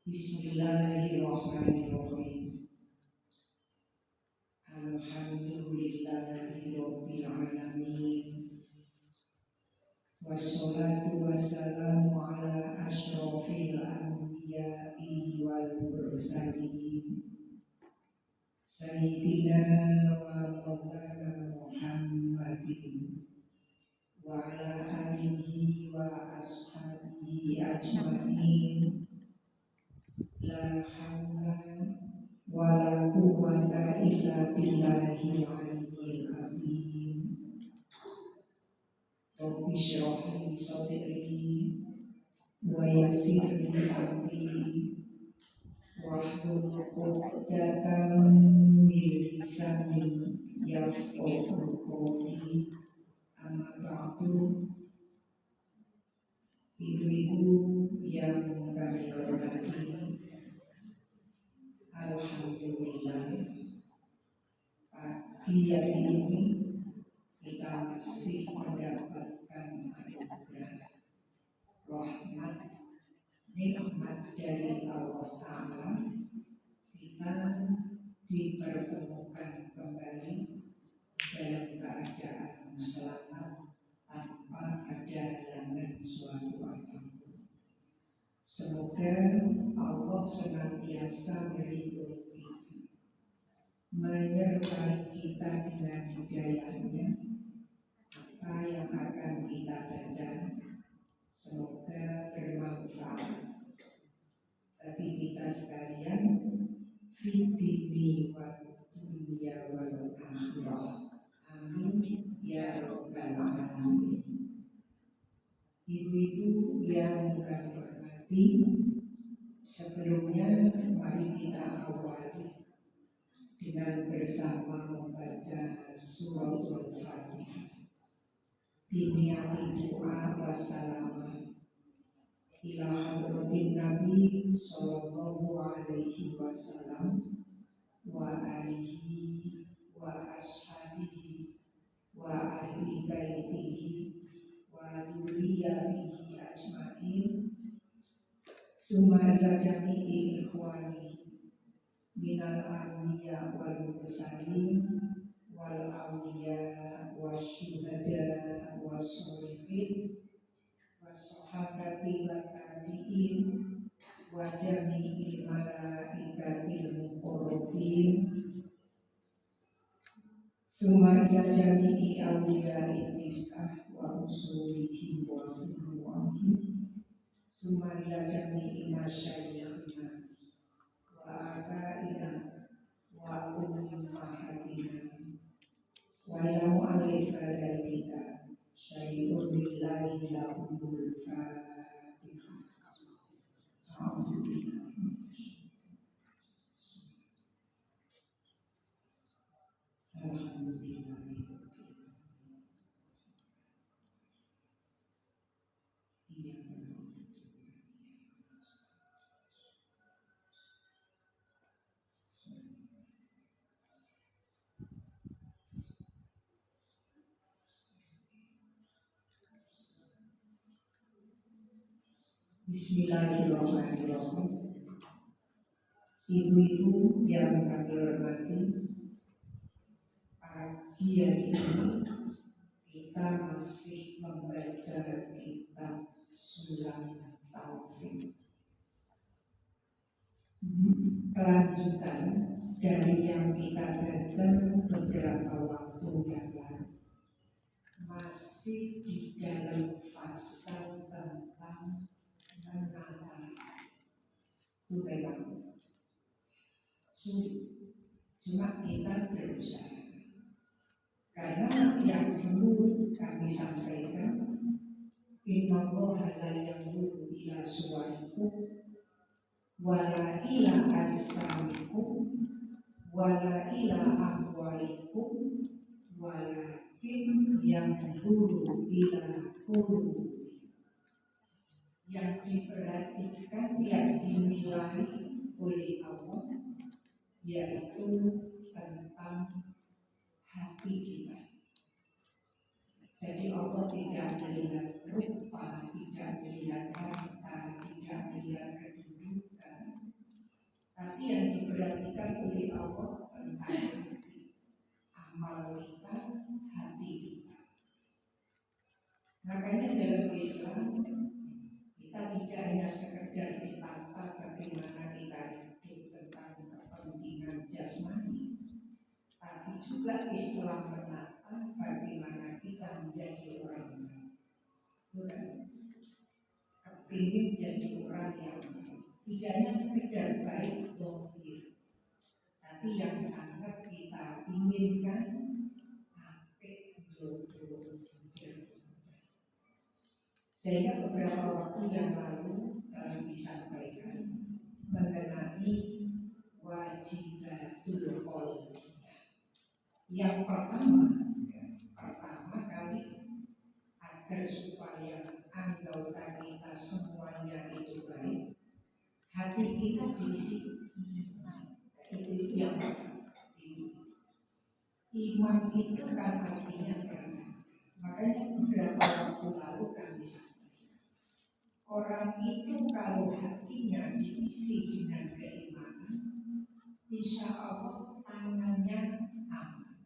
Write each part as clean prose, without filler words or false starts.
Bismillahirrahmanirrahim. Alhamdulillahirabbil alamin. Wassalatu wassalamu ala asyrofil anbiya'i wal mursalin. Sayyidina wa maulana Muhammadin wa ala alihi wa ashabihi ajma'in. La haula wa la quwwata illa billahil aliyyil azim. Rabbi shrah li sadri wa yassir li amri wahlul 'uqdatam min lisani yafqahu qawli. Amma ba'du. Ibu-ibu yang kami hormati, alhamdulillah pagi hari ini kita masih mendapatkan anugerah rahmat nikmat dari Allah Ta'ala. Kita dipertemukan kembali dalam keadaan selamat tanpa ada halangan suatu apapun. Semoga Allah senantiasa melindungi kita, menyertai kita dengan hidayahnya. Apa yang akan kita baca semoga bermanfaat bagi kita sekalian, fid dini wa dunya wal akhirah. Amin ya rabbal alamin. Ibu-ibu yang kami hormati, sebelumnya mari kita awali dengan bersama membaca suratul Fatihah. Biniyati doa wassalamah ila hadratin Nabi sallallahu alaihi wasallam wa alihi wa ashabihi wa ahli baitihi wa dzurriyyatihi ajmain. Summa ila jami'i ikhwani minal anbiya wal mursalin wal awliya wasyuhada wassolihin wassahabati wat tabi'in wa jami'il malaikatil muqarrabin. Summa ila jami'i awliya isah wa usulihi wa furu'ahi. Summa ila jami'i masyayikhina wa abaina wa ummahatina wa ila mu'alifadatina syai'un lillahi lahumul fatihah. Alhamdulillah. Alhamdulillah. Bismillahirrahmanirrahim. Ibu-ibu yang kami hormati, pagi hari ini kita masih membaca kitab Sulam Taufik, kelanjutan dari yang kita baca beberapa waktu yang lalu. Masih di dalam pasal tentang menata. Itu memang sulit, cuma kita berusaha. Karena yang dulu kami sampaikan, innallaha la yanzuru ila suwarikum wala ila ajsamikum wala ila amwalikum walakin yanzuru ila qulubikum. Yang diperhatikan, yang dinilai oleh Allah yaitu tentang hati kita. Jadi Allah tidak melihat rupa, tidak melihat harta, tidak melihat kedudukan, diperhatikan oleh Allah tentang amal kita, hati kita. Makanya dalam Islam kita tidak hanya sekedar ditata bagaimana kita hidup tentang kepentingan jasmani, tapi juga Islam menata bagaimana kita menjadi orang baik. Bukan kepingin jadi orang yang tidak hanya sekedar baik dohir, tapi yang sangat kita inginkan apik jodoh jujur. Sehingga beberapa waktu yang lalu disampaikan mengenai wajibatul qalbiyah. Yang pertama kali agar supaya anggota kita semuanya itu baik, hati kita diisi iman. Itu yang pertama. Iman itu kan artinya percaya. Makanya beberapa waktu lalu kami sampaikan, orang itu kalau hatinya diisi dengan keimanan, insya Allah tangannya aman,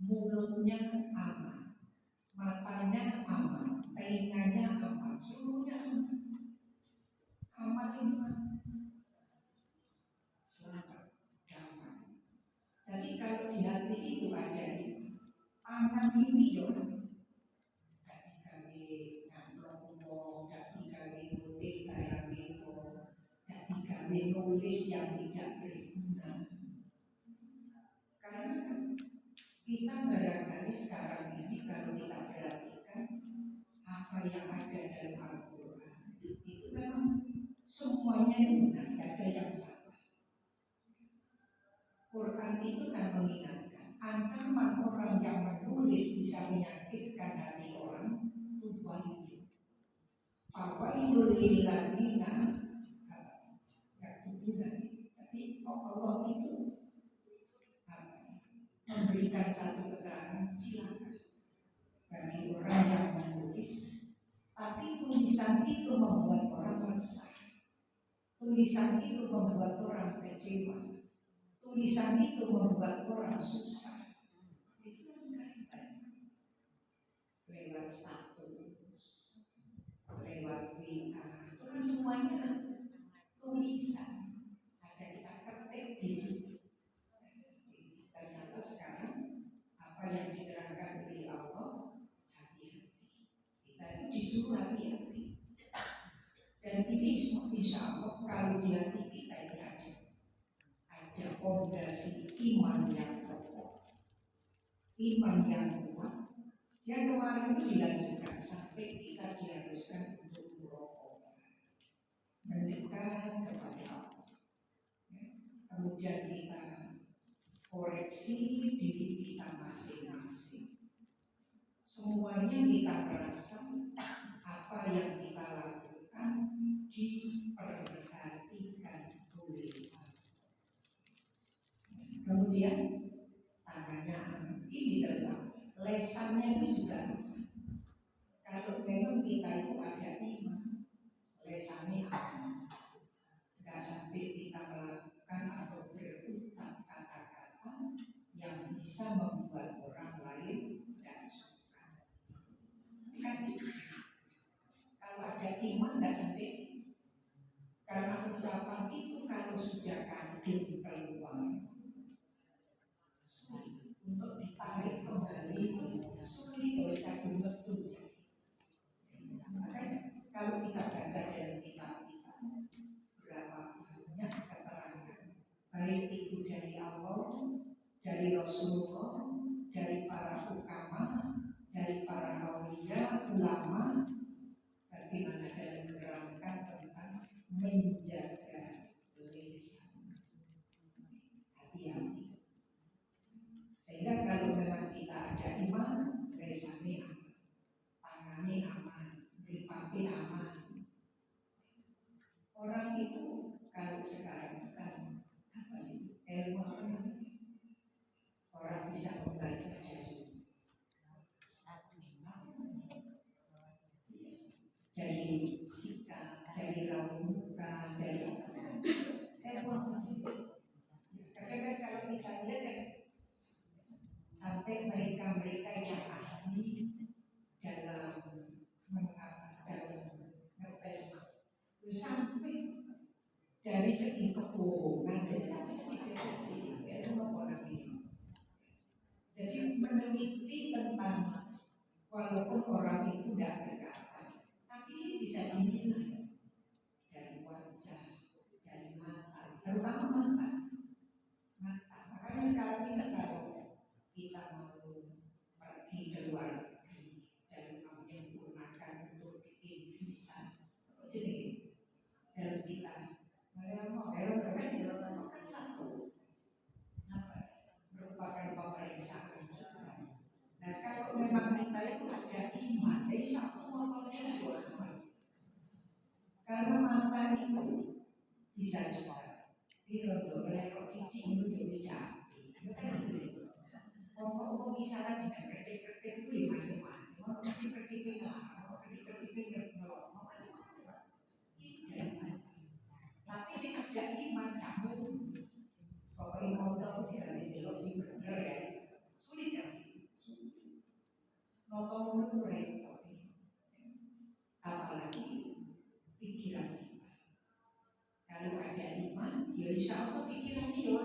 mulutnya aman, matanya aman, telinganya aman, seluruhnya aman. Aman iman, selamat, damai. Jadi kalau di hati itu ada aman ini ya, gak digawe ngamplok, gak digawe putih kayak gitu, gak digawe nulis yang tidak berguna. Karena kita barangkali sekarang ini kalau kita perhatikan apa yang ada dalam Al-Quran itu memang semuanya itu benar, tidak ada yang salah. Quran itu kan mengingatkan ancaman orang yang menulis bisa menyakitkan hati orang itu wahyu. Fawailul lil ladzina yaktubuna. Tapi Allah itu memberikan satu keterangan cilaka bagi orang yang menulis, tapi tulisan itu membuat orang resah, tulisan itu membuat orang kecewa, tulisan itu membuat orang susah. Itu kan sekali banyak lewat status, lewat WA, itu kan semuanya tulisan, ada kita ketik di situ. Ternyata sekarang apa yang diterangkan oleh Allah, hati-hati. Kita itu disuruh hati-hati. Dan ini semua insya Allah kalau di hati kita itu ada fondasi iman yang kokoh, iman yang kuat. Yang kemarin itu dilanjutkan sampai kita diharuskan untuk merokok, mendekat kepada Allah. Kemudian kita koreksi diri kita masing-masing. Semuanya kita merasa apa yang kita lakukan diperhatikan oleh Allah. Kemudian tangannya aman. Ini tentang lesannya itu juga aman. Kalau memang kita itu ada iman, lesannya aman. Tidak sampai kita melakukan atau berucap kata-kata yang bisa membuat orang lain tidak suka. Kan kalau ada iman tidak sampai, karena ucapan itu kalau sudah kandung keluar sulit untuk ditarik kembali, sulit terus kandung betul. Makanya kalau kita baca dalam kitab kita berapa banyak keterangan, baik itu dari Allah, dari Rasulullah, dari para hukama, dari para aulia, ulama, bagaimana dalam menerangkan tentang menjaga lisan. Hati-hati. Sehingga kalau memang kita ada iman, lisannya aman, tangannya aman, mripate aman. Orang itu kalau sekarang itu kan apa sih? Ilmu orang bisa membaca dari sikap, dari raut muka, dari apa? Ilmu apa sih? sampai dari segi kebohongan itu kan bisa dideteksi ya orang ini. Jadi meneliti tentang walaupun orang itu tidak berkata, tapi ini bisa dinilai dari wajah, dari mata, terutama mata. Makanya sekarang ini kalau kita mau pergi keluar negeri dan mau menggunakan untuk visa, jadi dalam kita mau kan dilakukan satu merupakan pemeriksaan. Nah kalau memang kita itu ada iman, dari satu motornya dua. Karena mata itu bisa juga dirodo oleh roti itu beda. Kalau bisa dengan kertik-kertik itu macam-macam. Kalau kertik-kertik itu kalau kertik-kertik itu macam-macam. Tapi ini ada iman kamu. Kalau iman kamu tidak dijelok sih benar ya. Sulit ya. Nonton itu repot. Apalagi pikiran kita. Kalau ada iman, ya insya Allah pikiran dia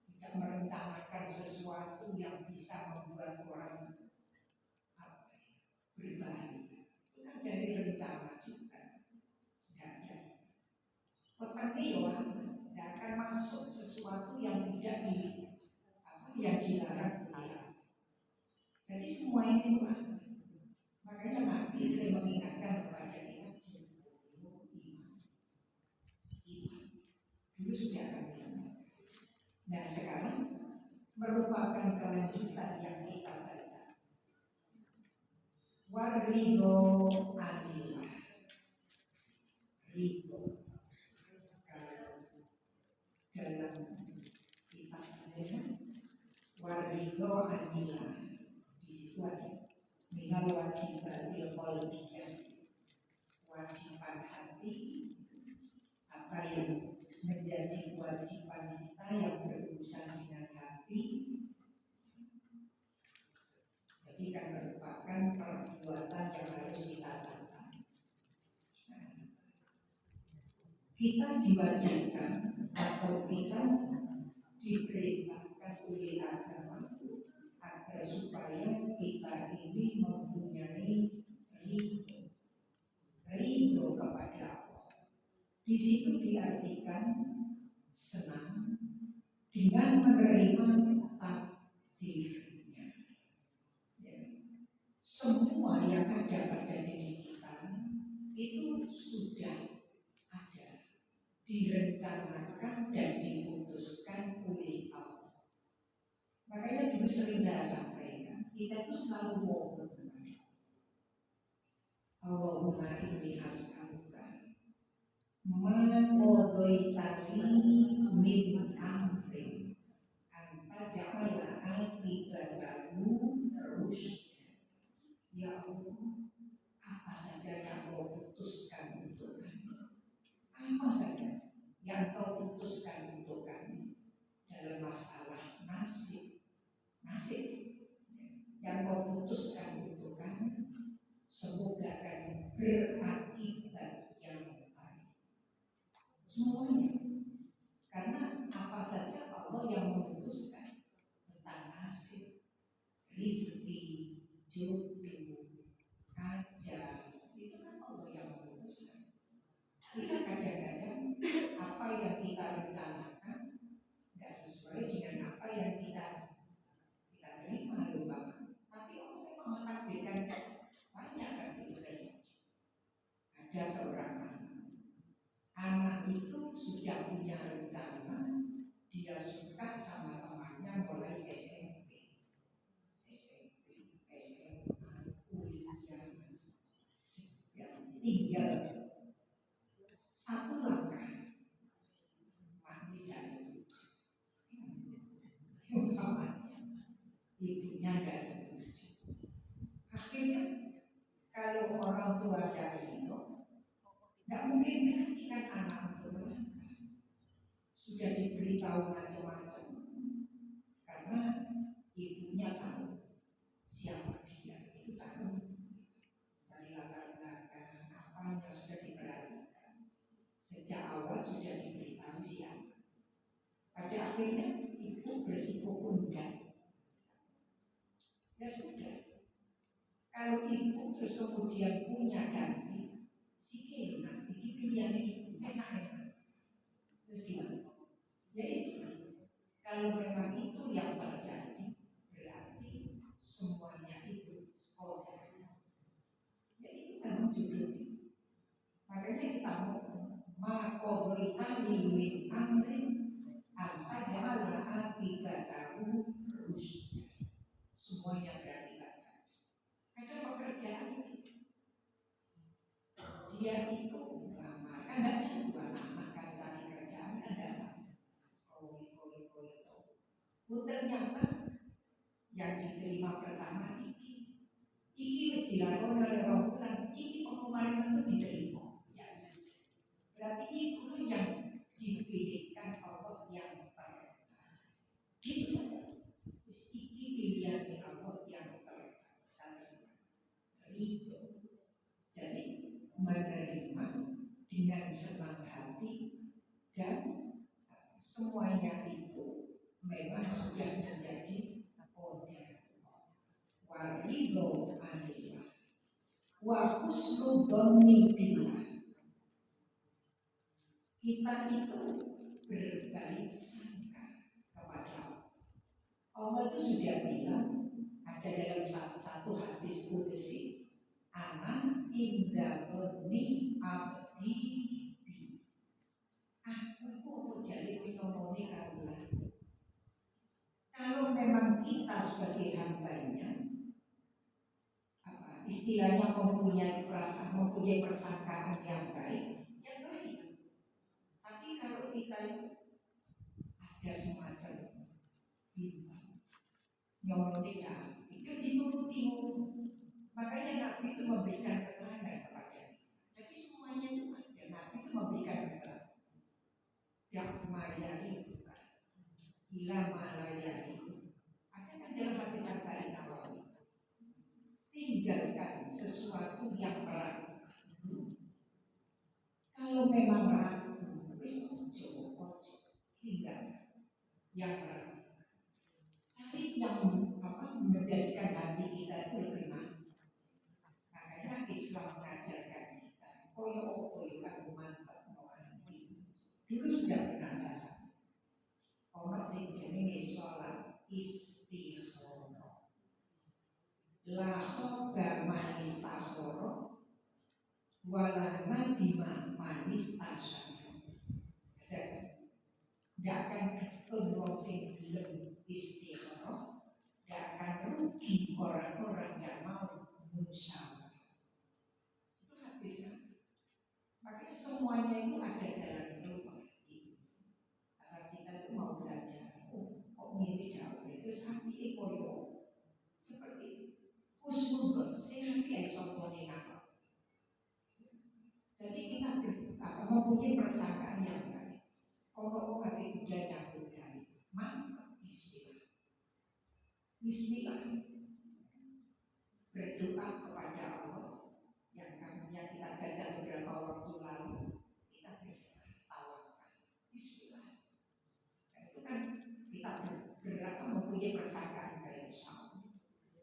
tidak merencanakan sesuatu yang bisa membuat orang berbahaya. Itu kan dari rencana juga. Tidak ada. Seperti orang tidak akan masuk sesuatu yang tidak yang dilarang. Jadi semua ini Tuhan. Makanya Nabi sering mengingatkan kepada kita dulu sudah akan bisa. Nah sekarang merupakan kelanjutan yang kita baca. Warido anillah, rido dalam kitab warido anillah di situ ada minal wajibatil qalbiyah, wajiban hati, apa yang menjadi kewajiban kita yang berurusan dengan hati. Jadi kan merupakan perbuatan yang harus kita lakukan. Kita diwajibkan atau kita diperintahkan oleh agama agar supaya kita ini mempunyai ridho kepada Allah. Di situ diartikan senang dengan menerima takdirnya. Ya. Semua yang ada pada diri kita itu sudah ada, direncanakan dan diputuskan oleh Allah. Makanya dulu sering saya sampaikan, kita itu selalu mohon kepada Allahumma inni as'aluka maqadaitani min amrin anta ja'ala aqibatahu rusydan. Ya Allah, apa saja yang kau putuskan untuk kami, apa saja yang kau putuskan untuk kami dalam masalah nasib yang kau putuskan untuk kami, semoga akan berakibat yang baik semuanya. Karena apa saja Allah yang memutuskan tentang nasib, rezeki, jodoh, ajal, itu kan Allah yang memutuskan. Kita kadang-kadang apa yang kita rencanakan tidak sesuai dengan apa yang kita terima lupa. Tapi Allah memang menakdirkan banyak kan itu terjadi. Ada seorang anak itu sudah punya rencana, dia suka sama temannya mulai SMP, SMA, kuliah, tinggal satu langkah, tidak setuju. Ibunya tidak setuju. Akhirnya kalau orang tua dari itu tidak mungkin menghentikan anak untuk melangkah. Sudah diberitahu macam-macam karena ibunya tahu siapa dia, itu tahu dari latar belakang apanya sudah diperhatikan. awal sudah diberitahu siapa. Pada akhirnya ibu bersikupundak. Ya sudah. Kalau ibu terus kemudian punya ganti, sikil nanti pilihan ibu enak-enak. Terus gimana? Ya itu. Kalau memang itu yang terjadi, berarti semuanya itu sekolah. Ya itu memang judulnya. Makanya kita mau makodoita liwin amrin antajala akibatahu rusda. Semuanya berarti kata. Karena pekerjaan dia itu lama. Kan ada satu anak kan cari kerjaan ada satu. Ternyata yang diterima pertama iki wis dilakoni oleh orang bulan, iki pengumuman itu diterima. Ya sudah. Berarti itu yang dipilihkan Allah yang terbaik. Gitu saja. Terus iki pilihan Allah yang terbaik. Itu. Jadi menerima dengan senang hati dan semuanya itu memang sudah menjadi qadar. Waridho anillah wa husnul dhanni billah. Kita itu berbaik sangka kepada Allah. Allah itu sudah bilang ada dalam satu hadis qudsi, ana inda dhanni abdi bi. Aku kok jadi pinomone kawula. Kalau memang kita sebagai hambanya, istilahnya mempunyai persangkaan yang baik, ya baik. Tapi kalau kita itu ada semacam bimbang, nyolong tidak, itu dituruti. Makanya Nabi itu memberikan keterangan kepada kita. Jadi semuanya itu ada. Nabi itu memberikan keterangan. Yang mayari itu kan, ila malayari itu. Ada kan dalam hadis Arba'in Nawawi. Tinggalkan sesuatu yang meragukan. Kalau memang ragu, tinggalkan yang ragu. Cari yang menjadikan hati kita itu lebih mantap. Makanya Islam mengajarkan kita. Koyo kan mantap dulu sudah pernah saya sampaikan. Orang sing jenenge sholat istikharah. La khoda manis takhoro wala nadima manis tasyara. Tidak akan ketemu sing belum istikharah, tidak akan rugi orang-orang yang mau musyawarah. Itu hadisnya. Makanya semuanya itu ada jalan keluar. Asal kita itu mau belajar, kok ini jauh itu sampai koyo seperti husnul sing nanti sombone nak. Jadi kita mempunyai persangkaan yang baik. Kalau hati budaya yang berkali, mantap bismillah. Bismillah. Berdoa kepada Allah yang kita baca beberapa waktu lalu, kita bisa tawakal. Bismillah. Dan itu kan kita berapa mempunyai persangkaan dari Allah.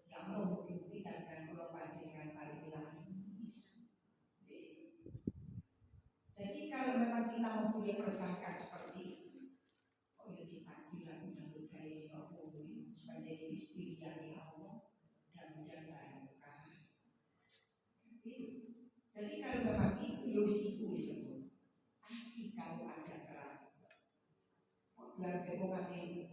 Yang mau membuktikan dan panjenengan paling bilang bisa. Jadi kalau memang kita mempunyai persangkaan seperti itu, oh ya ditakdirkan menyambut hari ini Allah sebagai ispiriani Allah dan barokah. Itu. Jadi kalau memang itu itu semua. Tapi kalau ada keraguan, kok bilang bebongan ini,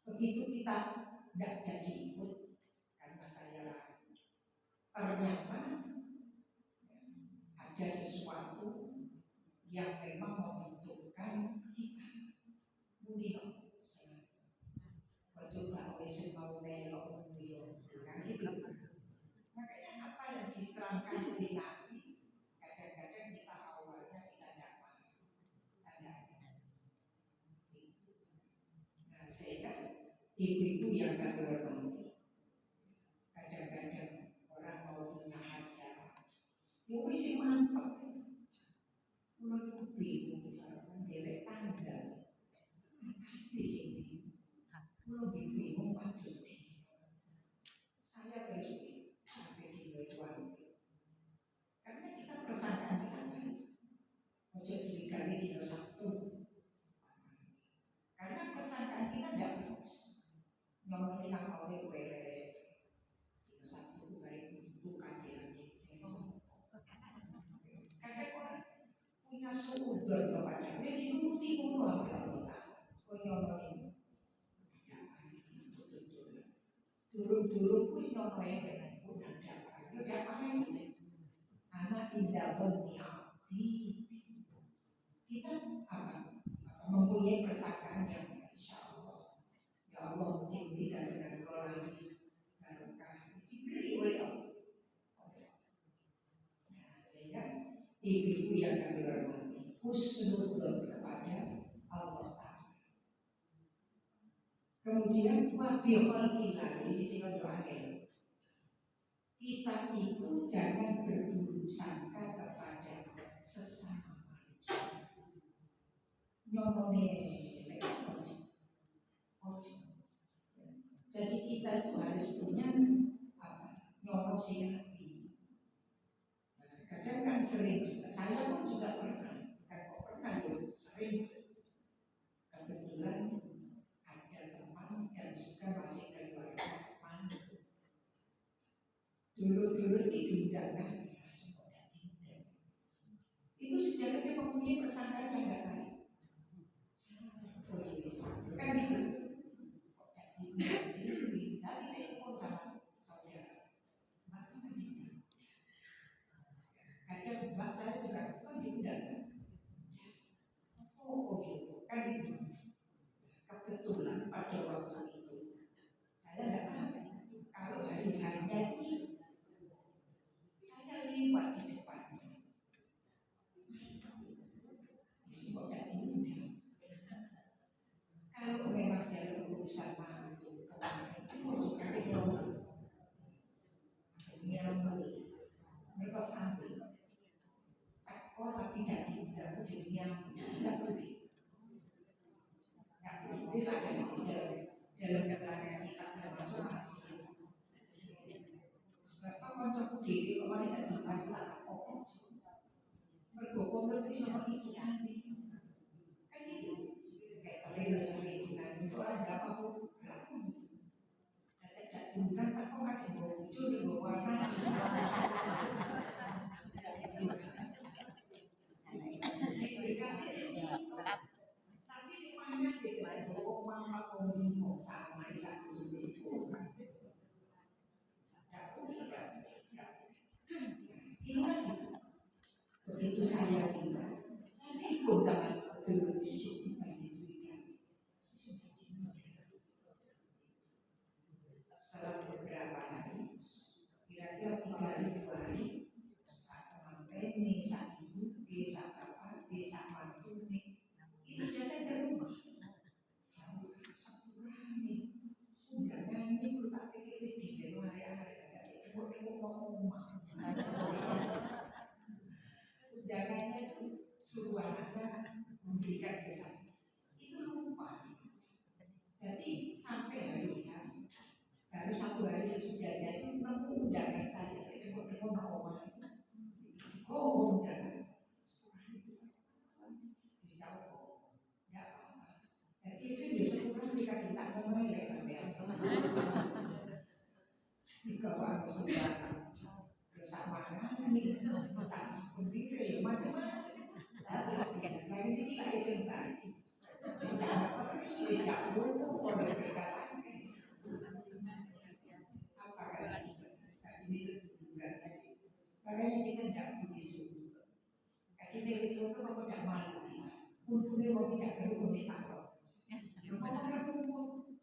begitu kita tidak jadi ikut karena saya ragu. Ternyata ada sesuatu yang memang membutuhkan kita. Mungkin coba besok mau melok kan itu. Makanya apa yang diterangkan oleh Nabi, kadang-kadang kita awalnya kita tidak paham. Nah, sehingga ibu-ibu yang gak berhormati, kadang-kadang Lu sih mantap. Lu bingung misalkan derek tanggal di sini. Lu bingung waktu saya terus sampai di luar. Karena kita persangkaan kita kan ojo dikali di Sabtu. Karena persangkaan kita tidak fokus. Ngomongin apa di Sabtu hari itu kajian karena orang punya seudon kepada dia dituruti mulu apa kita. Kau ngomongin turun-turun pun ngomongin dengan pun ada apa? Ada apa ini? Anak indah berniati kita apa mempunyai persangkaan yang insya Allah ya Allah mungkin kita dengan pluralis barokah diberi oleh Allah. Nah, sehingga ibu-ibu yang kami hormati husnuzon kepada Allah Ta'ala. Kemudian wabihol kilali di sini doakan kita itu jangan berburuk sangka kepada sesama manusia. Nyomongin jadi kita itu harus punya apa? Nyomong si hati. Kadang kan sering juga, saya pun juga pernah, kan kok pernah ya sering. Kebetulan ada teman yang suka masih keluarga teman. Dulu-dulu ditinggalkan langsung kok tidak. Itu sudah kita mempunyai persangkaan yang tidak baik. Kan gitu. Jadi telepon sama saudara, mbak sama dia. Kadang mbak saya juga kan diundang. Oh gitu, kan gitu. Kebetulan pada waktu itu saya tidak tahu kalau hari harinya ini saya lewat di depannya. Kok tidak diundang? Kalau memang dalam urusan mantu kemarin itu juga nyamuk mereka sambil orang tidak diundang jadi nyamuk tidak boleh. Tidak boleh. Bisa ada di dalam keterangan kita termasuk hasil. Sebab kancaku dhewe kok tidak dibantu tak kok. Mergo kono iki sama hitungan. Kan itu kayak kalau sama hitungan itu ada berapa pun berapa. Tidak diundang tak kok ada bawa lucu di bawah warna. Tapi di mana kita bawa mama komunikasi sama satu itu kan. Ini kan begitu saya tinggal, saya tidur sama dulu bukan itu ya. Setelah beberapa hari, kira-kira 3 hari 2 hari, saat sampai saat ibu, saat apa, saat mantu nih, itu datang ke rumah. Kamu satu rame, sudah nyanyi, lu tak pikir di rumah ya, ada sih, tengok ngomong. Jangannya itu suruh anaknya memberikan kesan itu lupa. Jadi sampai hari ini baru 1 hari sesudahnya itu nemu undangan saya tengok nama oh undangan bisa kok tidak apa-apa. Jadi itu sekurang jika kita ngomongin sampai jika orang saudara bersama nih bisa sendiri macam-macam. Nah ini kita izinkan. Tidak boleh berkata apa kata ini sebulan lagi. Makanya kita tidak begitu. Jadi dari situ kamu tidak malu kita. Untungnya mau tidak berumur di takut. Karena berumur.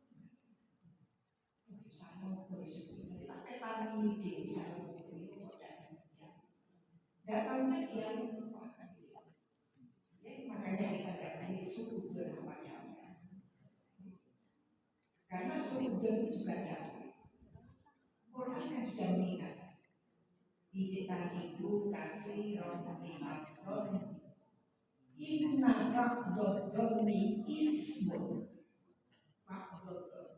Saya bersyukur. Tapi tadi di saya berumur tidak tahunya dia lupa. Makanya kita dari suku namanya. Karena suku itu juga ada orang yang sudah meninggal. Dicetak ibu kasih rombongan abdon. Inna abdon ismu. Abdon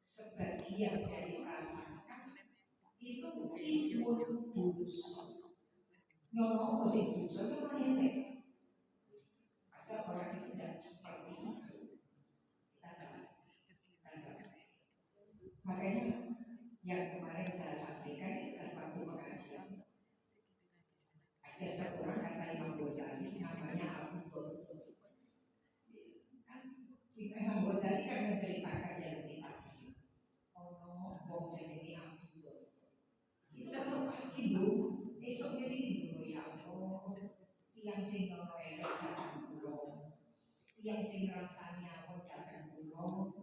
sebagian dari prasangka itu ismun dosa. Nyono apa sih dosa? Nyono ente. Ada orang itu tidak seperti itu. Makanya yang kemarin saya sampaikan itu kan waktu pengajian. Ada seorang kata Imam Ghazali namanya Abu Ghazali. Imam Ghazali kan menceritakan dalam kitabnya. Ono wong jenenge Abu Ghazali. Itu kan orang Hindu. Esok jadi Hindu ya Allah. Yang sing ono elok datang pulau. Yang sing rasanya pun datang pulau.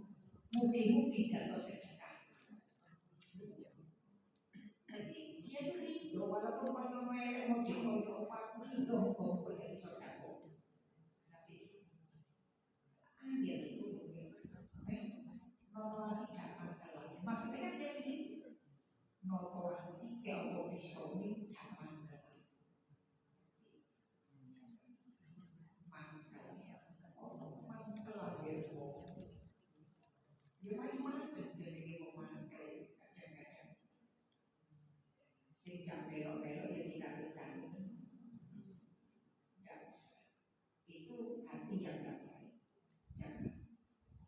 Mugi-mugi dados sedekah. Jadi dia itu rindu walaupun kalau melek mau dikoyo apa rindu mau jadi sedekah. Tapi dia sih notoan tidak mantel. Maksudnya kan dari situ notoan tiga atau pisau ini tidak mantel. Ya macam-macam jadi pemantel kadang-kadang sehingga belok-belok ya dikatut-katut tidak usah. Itu hati yang tidak baik. Jangan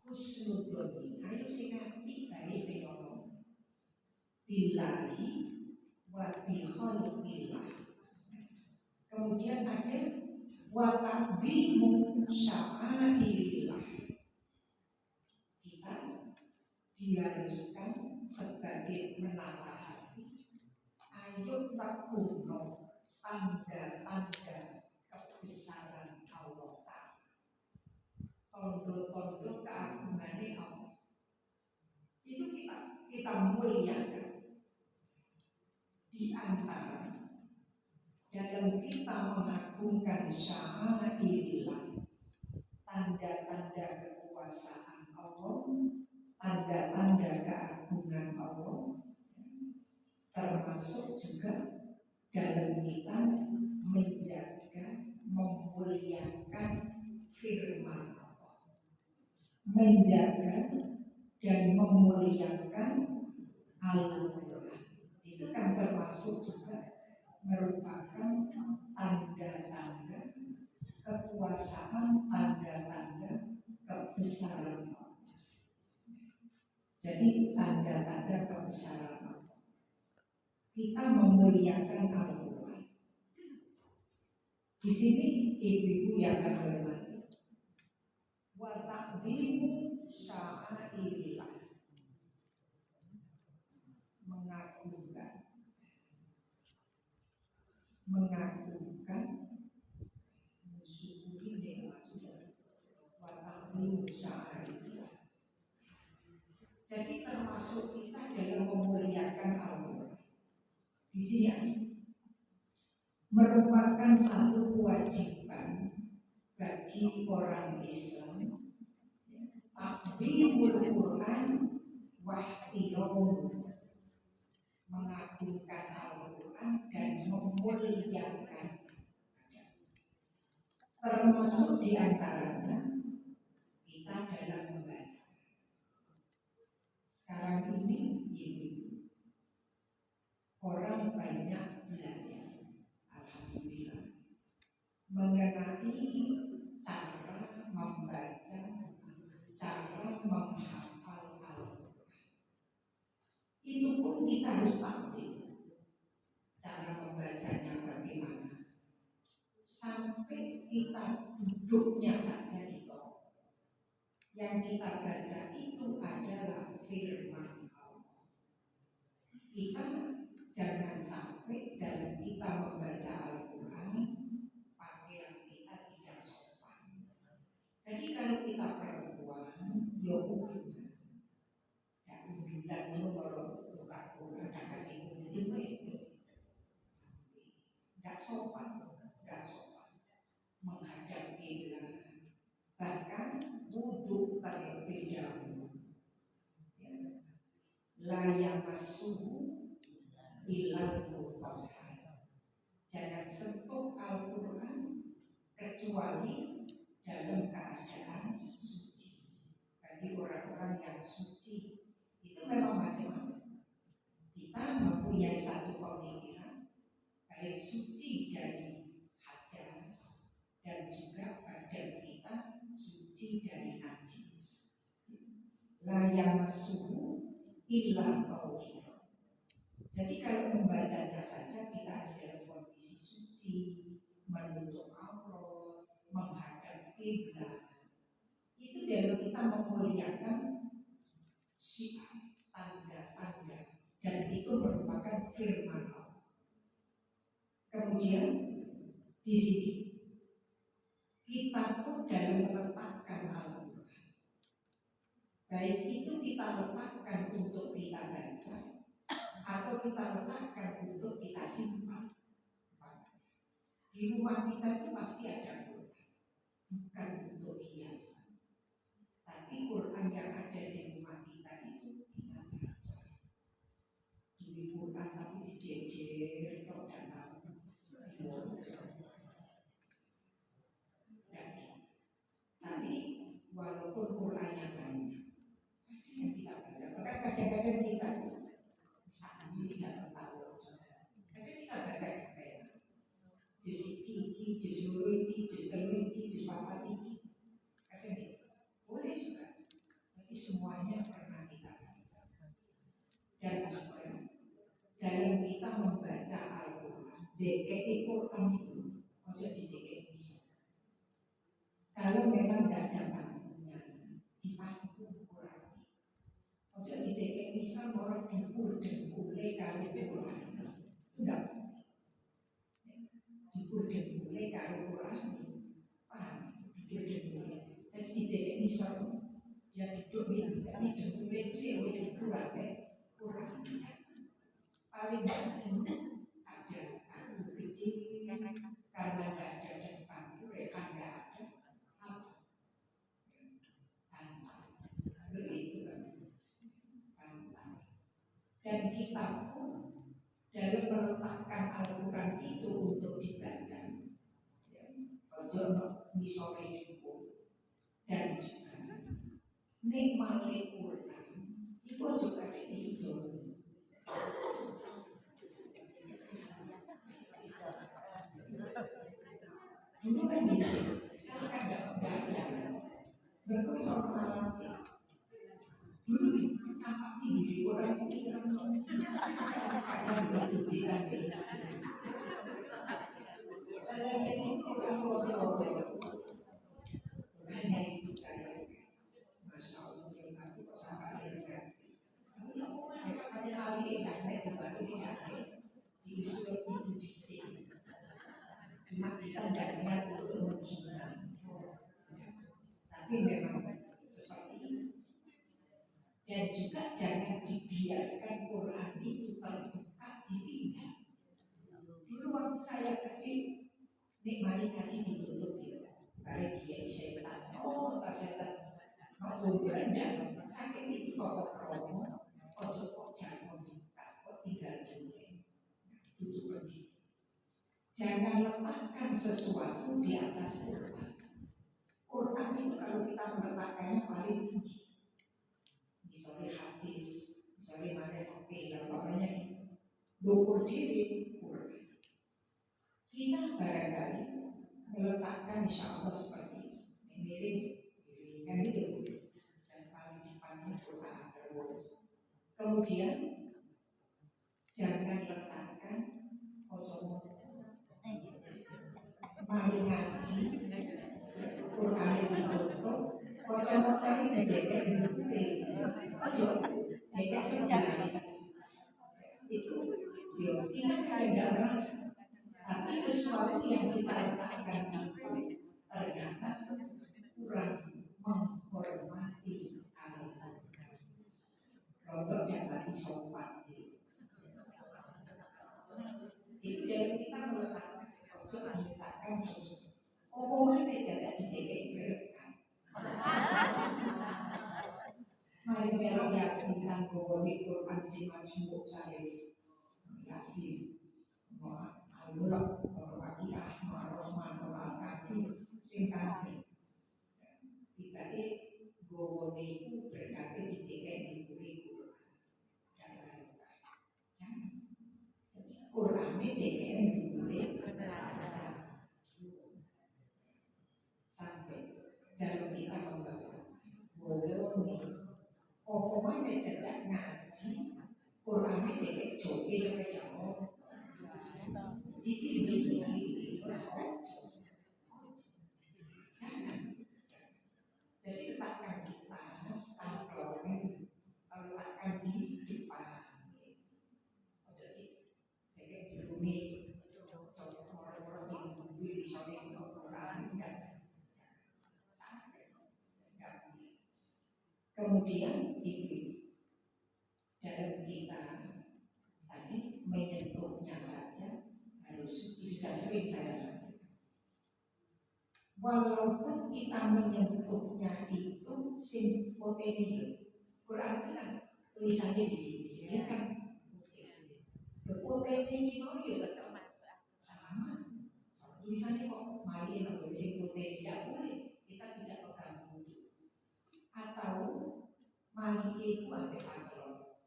husnudoni. Ayo singati baik penolong billahi wa bi khalqillah. Kemudian ada wa taqdimu sya'airillah. Kita diharuskan sebagai menata hati. Ayo takuno tanda-tanda kebesaran Allah Ta'ala. Tondo-tondo keagungannya Allah. Itu kita muliakan. Di antara dalam kita mengagungkan sya'airillah, tanda-tanda kekuasaan Allah, tanda-tanda keagungan Allah, termasuk juga dalam kita menjaga, memuliakan firman Allah, menjaga dan memuliakan Al-Quran. Itu kan termasuk juga merupakan tanda-tanda kekuasaan, tanda-tanda kebesaran Allah. Jadi tanda-tanda kebesaran Allah. Kita memuliakan Al-Quran. Di sini ibu-ibu yang kami hormati, wa taqdimu sya'airillah, mengagungkan mensyukuri nikmat wa taqdimu sya'airillah. Jadi termasuk kita dalam memuliakan Allah. Di sini merupakan satu kewajiban bagi orang Islam takdimul Quran wahtiromu, mengagungkan Al-Quran dan memuliakan. Termasuk di antaranya kita dalam membaca. Sekarang ini orang banyak belajar, alhamdulillah, mengenai cara membaca, cara menghafal Al-Quran. Itu pun kita harus pahami cara membacanya bagaimana. Sampai kita duduknya saja di bawah. Yang kita baca itu adalah firman Allah. Kita jangan sampai dalam kita membaca Al-Quran pakaian kita tidak sopan. Jadi kalau kita perempuan, ya undulan. Ya undulan itu kalau buka Quran akan undulan itu tidak sopan, tidak sopan. Menghadap kiblat, bahkan wudhu terlebih dahulu. Layak suhu ilal mutahhar. sentuh Al-Quran kecuali dalam keadaan suci. Bagi orang-orang yang suci itu memang macam-macam. Kita mempunyai satu pemikiran baik suci dari hadas dan juga badan kita suci dari najis. La yamassuhu illa tauhid. Jadi kalau membacanya saja kita ada dalam kondisi suci, menutup aurat, menghadap kiblat. Itu dalam kita memuliakan syiar, tanda-tanda, dan itu merupakan firman Allah. Kemudian di sini kita pun dalam meletakkan Al-Quran, baik itu kita letakkan untuk kita baca atau kita letakkan untuk kita simpan. Di rumah kita itu pasti ada Quran, bukan untuk hiasan, tapi Quran yang ada di rumah kita itu kita baca. Di Quran tapi dijejer, kok dan tahu. Tapi walaupun Qurannya banyak, yang kita baca, bahkan kadang-kadang kita saat ini tidak tahu. Kadang kita baca kayak juz iki, juz loro iki, juz telu iki, juz papat iki. Kadang gitu. Boleh juga. Tapi semuanya pernah kita baca. Dan juga dalam kita membaca Al-Quran, DKI Quran itu ojo di DKI bisa. Kalau memang tidak ada pangkunya, dipangku Quran. Ojo di DKI bisa orang dengkul-dengkule kalau Quran. Tidak. Dengkul-dengkule kalau Quran. Paham? Dengkul-dengkule. Jadi di DKI bisa dia duduk ini dengkule itu sih udah kurang Quran. Paling penting ada aku kecil karena tidak ada dan pangku mereka tidak ada apa begitu dan kita pun dalam meletakkan Al-Quran itu untuk dibaca ojo misore itu dan juga nikmati Quran itu juga itu. Dulu kan gitu, sekarang kan enggak ada. Berikut soal malam dulu sampah di orang ini saya begitu bilang saya ini orang bodoh hanya itu saya masya Allah aku kok sampah ini ada kali yang baru di usul itu di sini. Cuma kita tidak niat untuk menghina, tapi memang seperti itu. Dan juga jangan dibiarkan Quran itu terbuka ditinggal. Dulu waktu saya kecil, nikmati ngaji ditutup ya. Baru dia syaitan, tersetan mau berendam, sakit itu kok kromo, kok jangan buka, kok tinggal dulu, tutup kondisi. Jangan letakkan sesuatu di atas Quran. Quran itu kalau kita meletakkannya paling tinggi. Misalnya hadis, misalnya mana fakih, dan pokoknya itu. Dukur diri Quran. Kita barangkali meletakkan insya Allah seperti ini. Miring, kan gitu. Dan paling depannya Quran terus. Kemudian jangan letakkan kocok mari ngaji Quran ditutup kocok-kocok ini deket kocok deket sejarah itu kita tidak merasa tapi sesuatu yang kita letakkan itu ternyata kurang menghormati Allah. Rontok yang tadi sopan itu dari kita meletakkan sesuatu. Omongnya tidak didekat. Mari melok yasin dan bawa di Quran si majmuk saya yasin. Alhamdulillah sing kanthi tibake gowone iku berkate didekek iku jangan Qur'ane didekek dhuwure sampai dalam kita membaca gowone apa mana tidak ngaji Qur'ane didekek joge sepeda jangan. Jadi letakkan di panas, kalau letakkan di depan. Jadi di rumit, orang-orang di misalnya orang kemudian ini dalam kita tadi menyentuhnya saja harus sudah sering saya sampaikan. Walaupun kita menyentuhnya itu simpoteni, Quran itu kan tulisannya di sini, ya kan? Poteni itu ya tetap sama. Tulisannya kok mari yang boleh simpoteni tidak boleh, kita tidak pegang buku. Atau mari itu ada patrol.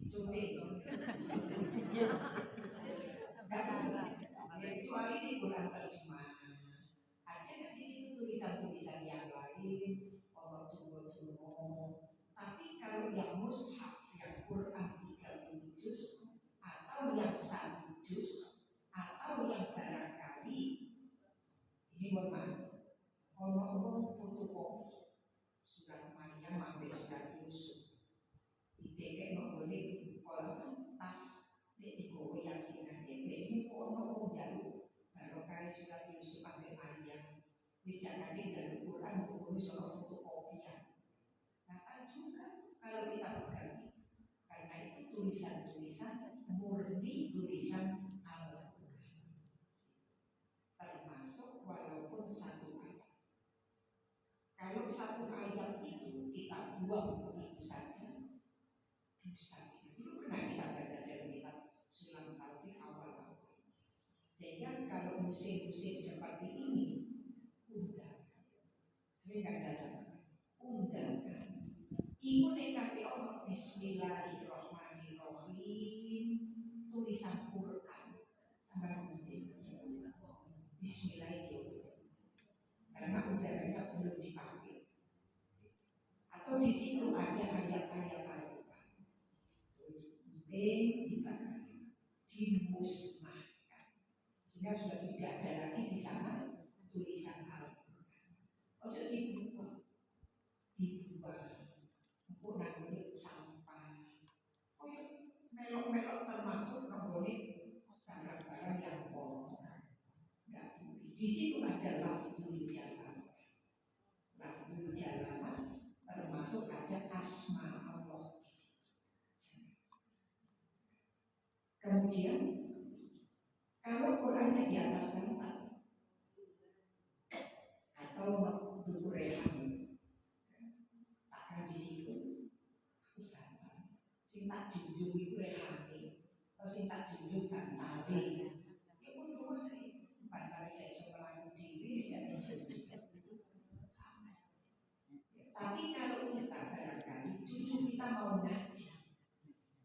Contoh, kecuali di Quran terjemahan. Ada kan di situ tulisan-tulisan yang lain, Allah Subhanahu. Tapi kalau yang mushaf, yang Quran 30 juz atau yang 1 juz atau yang barangkali ini mohon maaf, Allah fotokopi surat Maryam sampai surat Yusuf, didekek boleh tas di bawah Yasin ini ono jalur kalau kali surat Yusuf sampai Maryam bisa kali jalur Quran buku soal fotokopian. Maka juga kalau kita pegang karena itu tulisan-tulisan murni tulisan Al-Quran termasuk walaupun satu ayat. Kalau satu ayat itu kita buang begitu saja dosa. Dulu pernah kita baca dalam kitab Sulam Taufik awal-awal. Sehingga kalau musim-musim seperti ini undangan. Sering gak saya undangan. Ibu nekati Allah Bismillahirrahmanirrahim tulisan Quran sampai kemudian Bismillahirrahmanirrahim karena udaranya belum dipakai atau di situ ada ayat-ayat Al-Quran dimusnahkan sehingga sudah tidak ada lagi di sana tulisan Al-Quran. Ojo dibuang untuk nanggul sampah. Oh ya, melok-melok termasuk nanggulnya barang-barang yang kotor. Di situ ada lafzul jalalah. Lafzul jalalah termasuk ada asma Allah. Kemudian kalau Qurannya di atas bantal atau buku rehan, takkan di situ bantal. Sing tak junjung itu rehane, atau sing tak junjung bantale. Ya pun dua bantale kayak sekolah dewi tidak dijunjung. Tapi kalau kita barangkali cucu kita mau ngaji,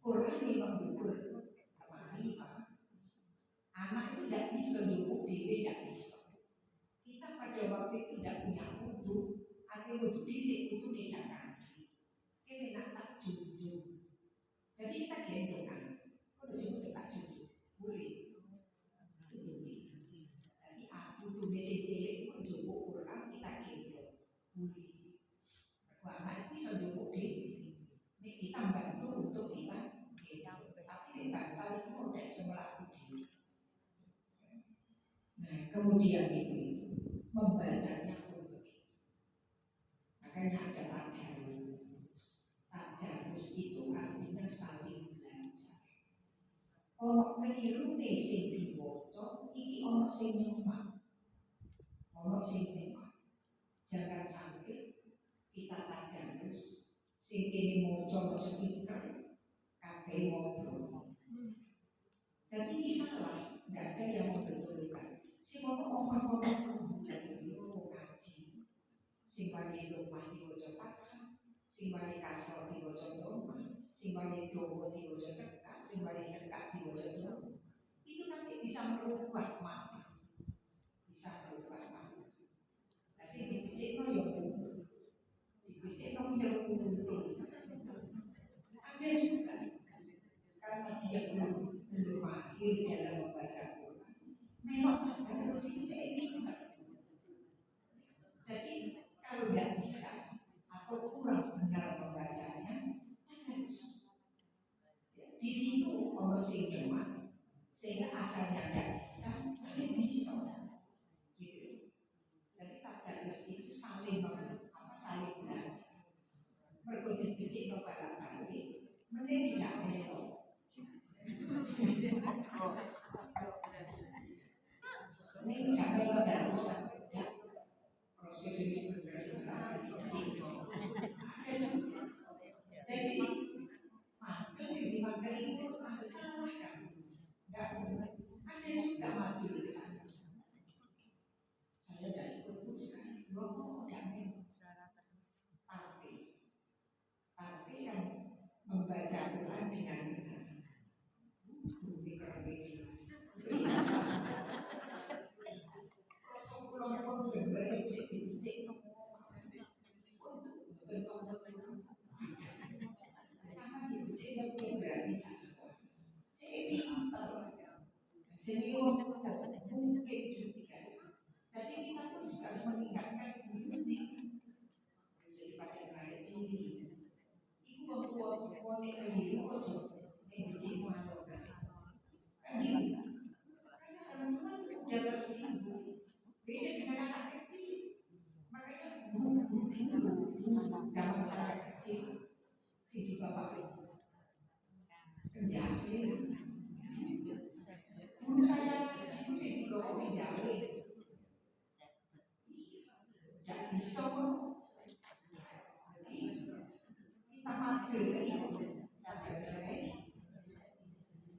Quran memang betul. Anak itu tidak bisa nyukup diri, tidak bisa. Kita pada waktu itu tidak punya wudhu, atau wudhu disik itu tidak ganti. Kita tak junjung. Jadi kita gendong kan, kalau jemput tak junjung, boleh. Itu boleh. Jadi wudhu mesin cilik itu jemput Quran kita gendong, boleh. Anak itu bisa nyukup diri. Ini kita bantu untuk kita gendong. Tapi bantal itu tidak semula diri. Nah, kemudian itu membacanya pun begitu. Makanya ada tadarus itu artinya saling belajar. Ono keliru nih sing diwaca, iki ono sing nyumak, ono sing nyumak. Jangan sampai kita tadarus sing ini mau coba speaker, kabeh ngobrol. Dan ini salah, tidak ada yang membetulkan. Si ngomong dari dulu ngaji, si wani domah diwaca Fatihah, si wani kasro diwaca domah, si wani dowo diwaca cekak, si wani cekak diwaca dowo. Itu nanti bisa merubah makna, bisa merubah makna. Nah, si dipicikno ya dipicikno ya kuntul. Ada juga karena dia belum mahir dalam membaca Quran. Memang harus dicek. Jadi kalau tidak bisa atau kurang benar membacanya, harus di situ ono sing demam, sehingga asalnya tidak bisa, tapi bisa, gitu. Jadi tadarus itu saling saling belajar. Berikut dicek kepada kali, mending tidak melok. Ini tidak melok dan rusak. Proses ini berdasarkan jadi mantul sih di magang itu ada salah kan? Tidak ada juga mati di sana. Saya tidak ikut sekali. Dua tidak memang arti yang membaca Quran dengan benar. Bumi kerja. Kalau pulang pun berbeda cek. Sama dicek tapi nggak bisa. Cek pintar. Jadi mungkin juga. Jadi kita pun juga harus mengingatkan diri. Jadi pada raya ciri. Ibu bawa wanita ini kok yang cik malu kan? Karena teman-teman udah tersinggung. Beda dengan anak kecil. Makanya guru zaman saya kecil si bapak penjahit guru saya kecil si bapak penjahit tidak bisa kita mati ke ibu ada saya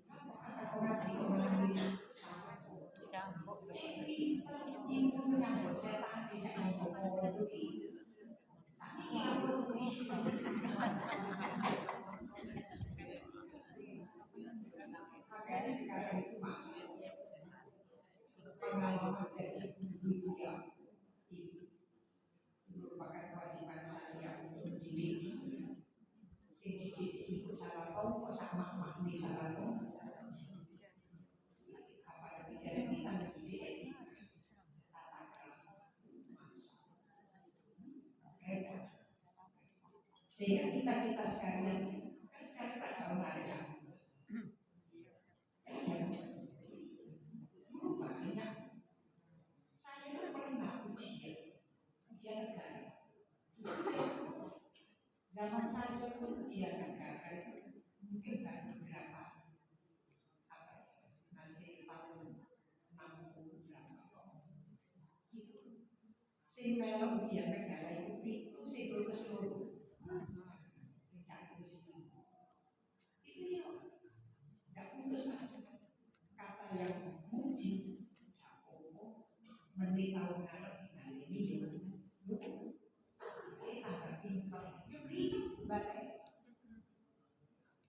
kata pengaji orang bisa jadi ibu yang setan tidak mau begini tapi ibu bisa makanya sekarang itu masuk pengalaman jadi guru yang merupakan kewajiban saya untuk mendidik dia. Sing dididik itu salah kok sama makni salah kok. Apalagi dari kita mendidik tata krama sehingga kita sekalian sekarang pada olahraga dulu banyak saya pernah ujian negara zaman saya itu ujian negara itu mungkin kan beberapa masih tahun 60 berapa itu sing melo ujian negara itu sing lulus sing tak lulus itu ya nggak putus asa kata yang muji menit tahun ngarep di kali ini yuk kita tambah pintar yuk balik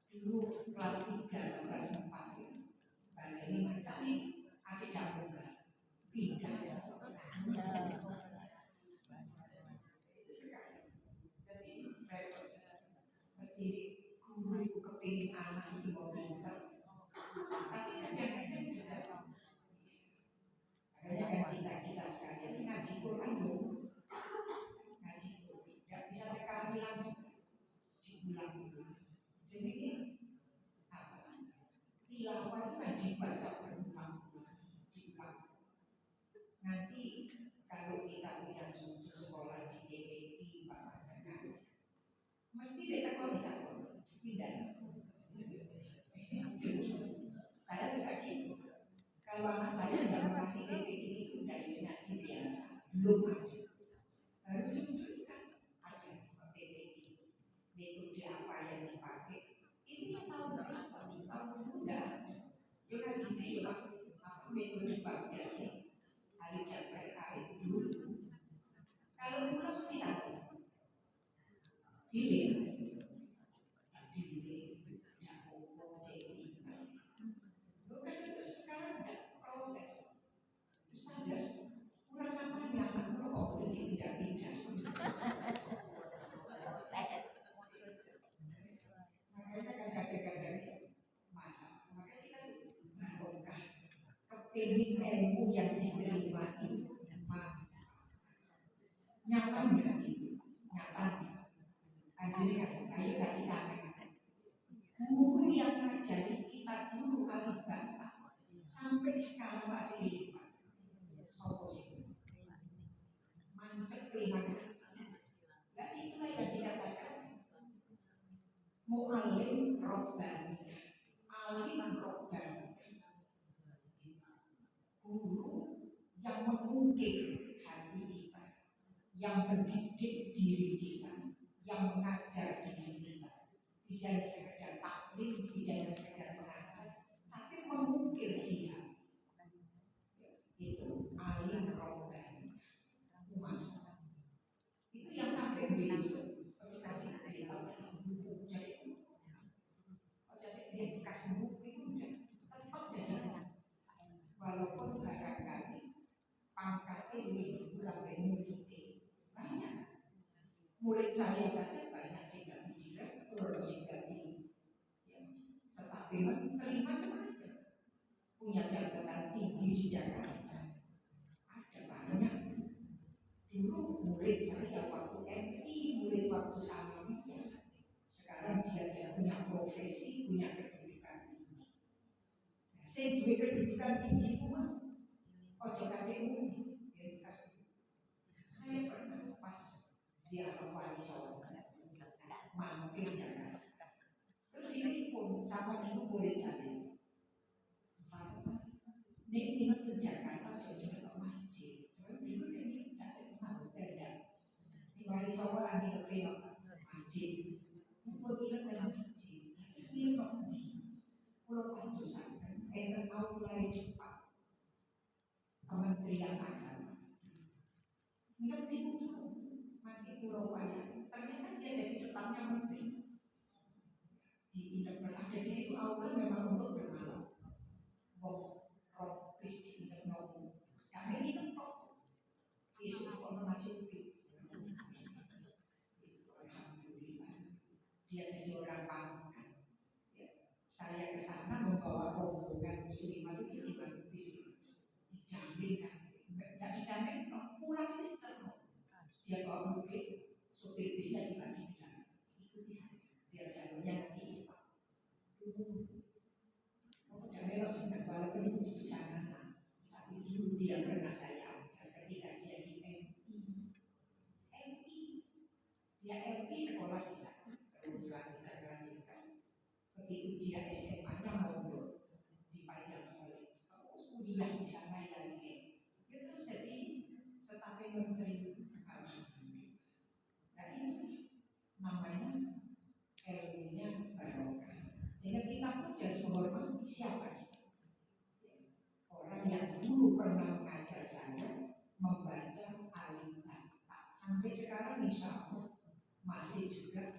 dulu kelas 3 kelas 4 balik ini macam ini adik kamu pindah jadi repot mesti guru itu kepingin anak itu mau pintar tapi kadang-kadang juga makanya kan kita sekalian ngaji Quran dulu ngaji Quran tidak bisa sekali langsung diulang-ulang jadi apa tilawah itu kan dibaca berulang-ulang diulang nanti kalau kita punya cucu sekolah di DPI Bapak dan ngaji mesti kita kok tidak saya juga gitu kalau anak saya tidak mengerti DPI itu dari ngaji biasa belum ada baru cucu kan ada DPI metode apa yang dipakai ini tahun berapa tahun muda ya ngaji dia apa metode pakai hari hari dulu. Kalau pulang mesti tahu. Delay. Bukan terus sekarang tidak protes. Terus ada kurang apa nyaman kok jadi pindah-pindah. Makanya kadang-kadang masa, makanya kita barokah kepingin ilmu yang diterima itu nyatanya ajarnya ayo kita guru yang ngajari kita dulu kali bapak sampai sekarang masih hidup sopo sih mancep lingkungan. Dan itulah yang dikatakan mu'alim robbani, alim robbani, guru yang mengukir hati kita, yang mendidik diri kita, yang mengajar diri kita. Tidak hanya sekedar taklim, tidak hanya sekedar mengajar, tapi mengukir dia. Itu alim robbani, umas. Itu yang sampai besok, jadi dia bekas buku itu tetap jadi walaupun barangkali pangkatnya lebih berapa murid banyak. Murid saya saja banyak sih gak direktur, sih gak di tetapi terima macam-macam. Punya jabatan tinggi di Jakarta. Ada banyak. Dulu murid saya waktu MI, murid waktu Sanawiyah. Sekarang dia punya profesi, punya kedudukan tinggi. Saya punya kedudukan tinggi pun, ojo KPU saya pernah pas ziarah wali Songo, mampir Jakarta. Terus ditelepon sama ibu murid saya. Nek ini ke Jakarta, jadi ke masjid. Dulu dia tidak mau tidak. Di wali Songo lagi ke masjid. Begitu ke masjid, terus dia pergi. Kalau pantusan, kita tahu mulai cepat. Kementerian Agama. Ngerti tahu, mati pulau banyak. Ternyata dia jadi stafnya menteri. Tidak pernah ada di situ awal memang untuk bermalam. Rob Kristi tidak mau. Kami ini kan kok isu informasi alhamdulillah. Dia jadi orang pangkat. Saya ke sana membawa rombongan muslimah itu di sini. Dijamin kan? Tidak dijamin, pulang ini terus. Dia bawa mobil, sopir bisnya dibagi bilang ikuti saya, biar jalurnya nanti cepat. Udah memang sedang walaupun itu di sana, tapi dulu dia pernah saya ajar ketika dia di MI, dia MI sekolah di sana, sekolah di sana lanjutkan. Begitu dia SMA-nya mondok di Padang Bali, kuliah di sana yang dia terus jadi staf menteri. Nah itu namanya ilmunya barokah. Sehingga kita pun harus menghormati siapa kita. Orang yang dulu pernah mengajar saya membaca alim bapak sampai sekarang insya Allah masih juga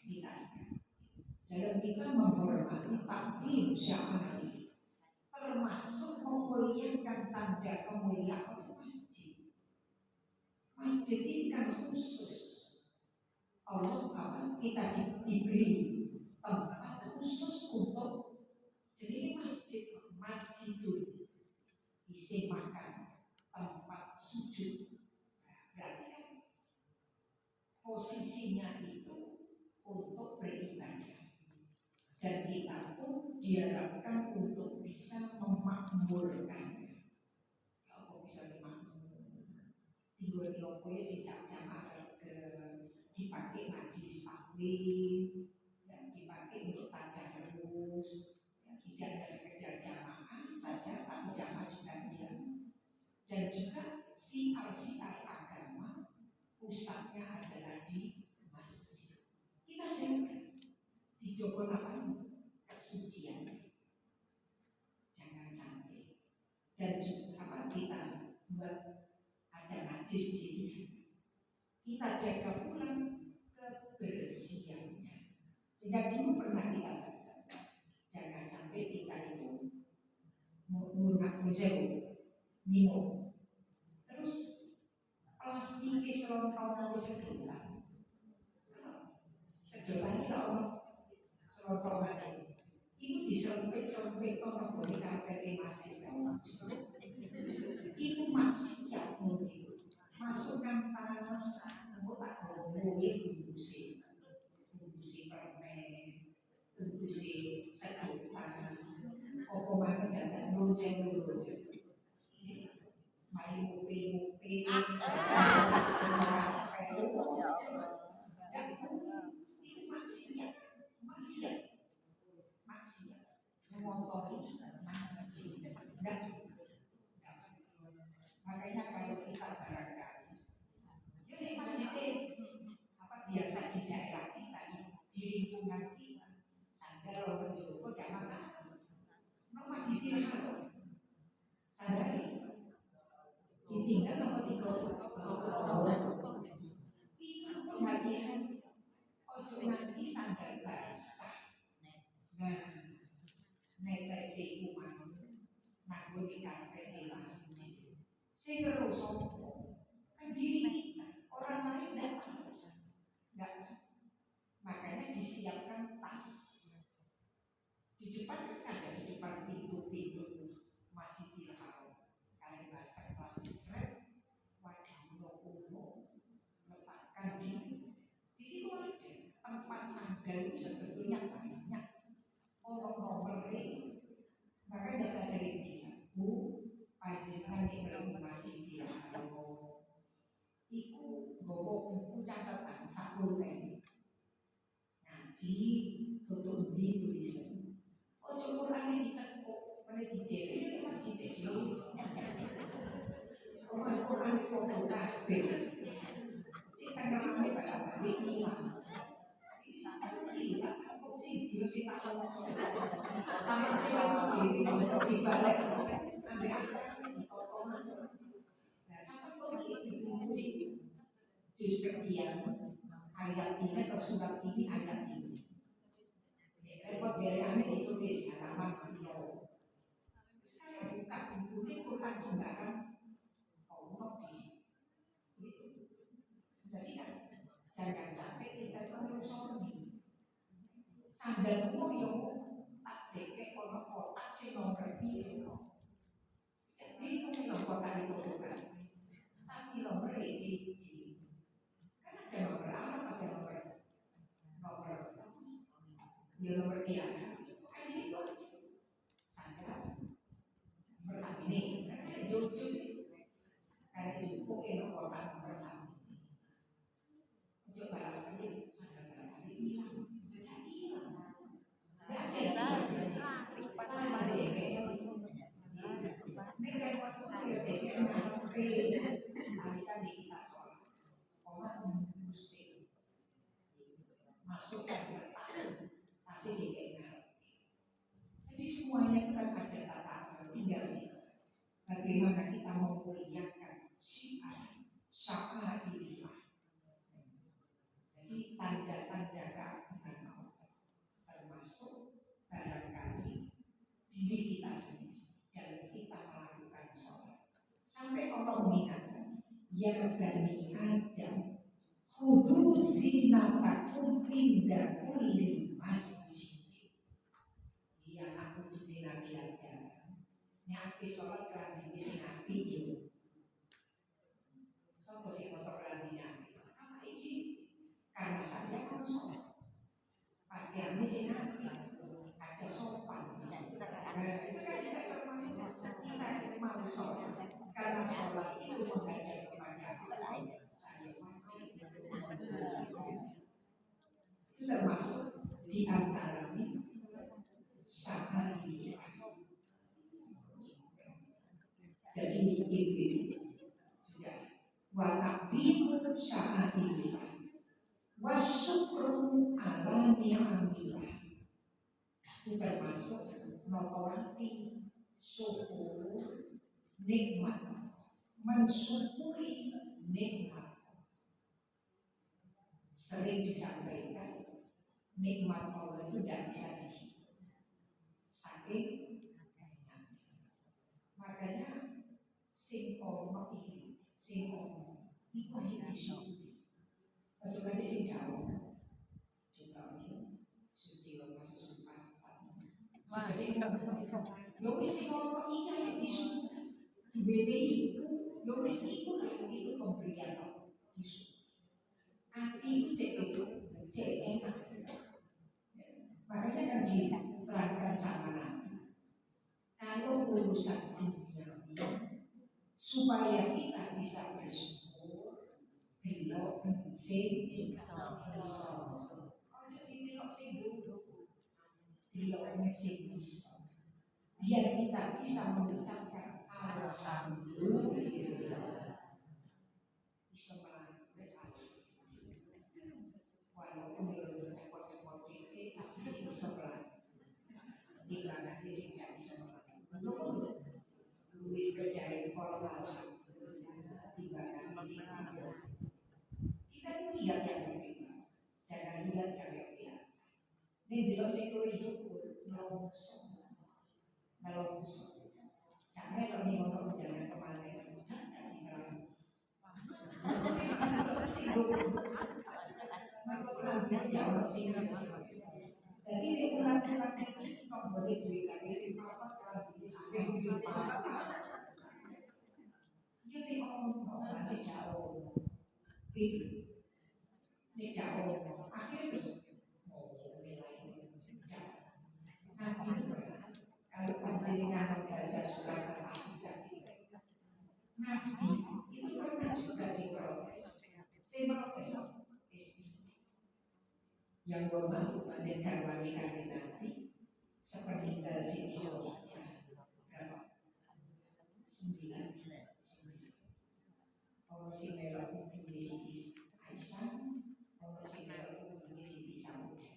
kita dalam kita menghormati takdim syahani termasuk memuliakan tanda kemuliaan masjid. Masjid ini kan khusus. Allah kita diberi tempat khusus untuk jadi masjidul isi makan, tempat sujud. Berarti kan posisinya itu untuk beribadah. Dan kita pun diharapkan untuk bisa memakmurkannya. Kalau bisa tidur di sejak jam asar ke dipakai majelis taklim, dan dipakai untuk tadarus, ya, tidak hanya sekedar jamaah saja, tapi jamaah juga dia. Dan juga siar-siar agama pusatnya adalah di masjid. Kita jangan dijogo apa kesucian, jangan sampai. Dan juga kita najis diri. Kita jaga pula kebersihannya. Sehingga dulu pernah kita baca, jangan sampai kita itu minum terus plastiknya selontong sedotan ini selontongan itu disempit orang boleh kafe masjid itu maksiat mungkin masukkan tangan mesra aku tak boleh bungkusi permen bungkusi sedotan apa mana datang lonceng mari mupi semua itu maksiat mengotori masjid makanya kalau kita barangkali ini masjid biasa di daerah kita di lingkungan kita sandal atau joko tidak masalah masjid ini sandal ditinggal atau itu perhatian ojo nanti sandal basah netesi umat namun di kafe di masjid segeru sombong kan diri kita orang lain enggak makanya disiapkan tas di depan kan ada di depan pintu Masjidil Haram kalian bahkan plastik strap wadah ulo letakkan di situ ada tempat sandal itu sebetulnya banyak orang makanya saya sering bilang Bu panjenengan di dalam Masjidil Haram iku bawa buku catatan 10 pen ngaji tutup di tulisan ojo Quran ini ditekuk pada didek ini masjid itu orang Quran itu orang kafir kita ngerti pada balik hilang aku sih dia sih tak sama saya di balik ambil asal di toko nah sampai tulis di kunci juz sekian ayat ini atau surat ini ayat ini repot dari aneh ditulis halaman beliau saya buka buku ini Quran sembarang Allah di sini jadi kan jangan sampai kita terus sorry sandalmu yang tak deke ono kotak sing nomor biru bingung yang kotak itu bukan tapi nomor isi kan ada nomor Arab ada nomor ya nomor biasa kan di situ sandal bersama ini karena jujur karena cukup yang kotak bersama coba lagi sandal barang hilang sudah hilang tidak ada lipatan pada efeknya ini repot ya efeknya hari tadi kita sholat orang musik masukkan ke tas pasti dikena jadi semuanya itu kan ada tata tinggal bagaimana kita memuliakan syiar ilmiah jadi tanda-tanda keagungan Allah termasuk barangkali diri kita sendiri dan kita melakukan sholat sampai Allah mengingatkan ya bani Adam khudu zinatakum inda kulli masjid ya aku tuh nabi Adam nyampe sholat kelambi di sinapi itu so posisi motor kelambi nabi apa ini karena saya kan sholat pakaian di sinapi ada sopan itu kan tidak termasuk kita mau sholat karena sholat itu menghadap kepada Allah saya wajib itu termasuk di antaranya syahari jadi ini sudah wakatimu syahari wasyukru ala ni'amillah itu termasuk notorati syukur nikmat mensyukuri nikmat. Sering disampaikan nikmat Allah itu tidak bisa dihitung, saking banyaknya. Makanya sing ono ini, sing ono itu hanya disyukuri. Kecuali sing jauh, juga ini sudah masuk sumpah. Jadi lo sing ono ini hanya disyukuri. Di BTI itu, lo itu pemberian Allah disyukuri. Hati itu cek enak. Makanya kan diterangkan sama Nabi, kalau urusan dunia supaya kita bisa bersyukur, delok sing iso. Ojo didelok sing dulu, delok sing iso. Biar kita bisa mengucapkan alhamdulillah. Iso walaupun dia udah cepot-cepot tapi sih iso di belakang di sini gak bisa menurut Luis kerjain korban di belakang di sini kita tuh lihat yang berbeda, jangan lihat yang berbeda. Ini di lo sektor itu nelongso karena kalau ini ngomong jangan kemarin dan di dalam jadi di ulang-ulang ini kok boleh juga ini apa kalau sampai di apa dia ngomong nanti jauh ini jauh akhirnya mau nilai nanti kalau panjenengan membaca surat Al-Ahzab Nabi itu pernah juga diprotes. Saya protes istri yang bermalu pada karwani kanjeng Nabi seperti Siti Khadijah berapa? 9. Kalau si melok di Siti Aisyah, kalau si melok di Siti Saudah.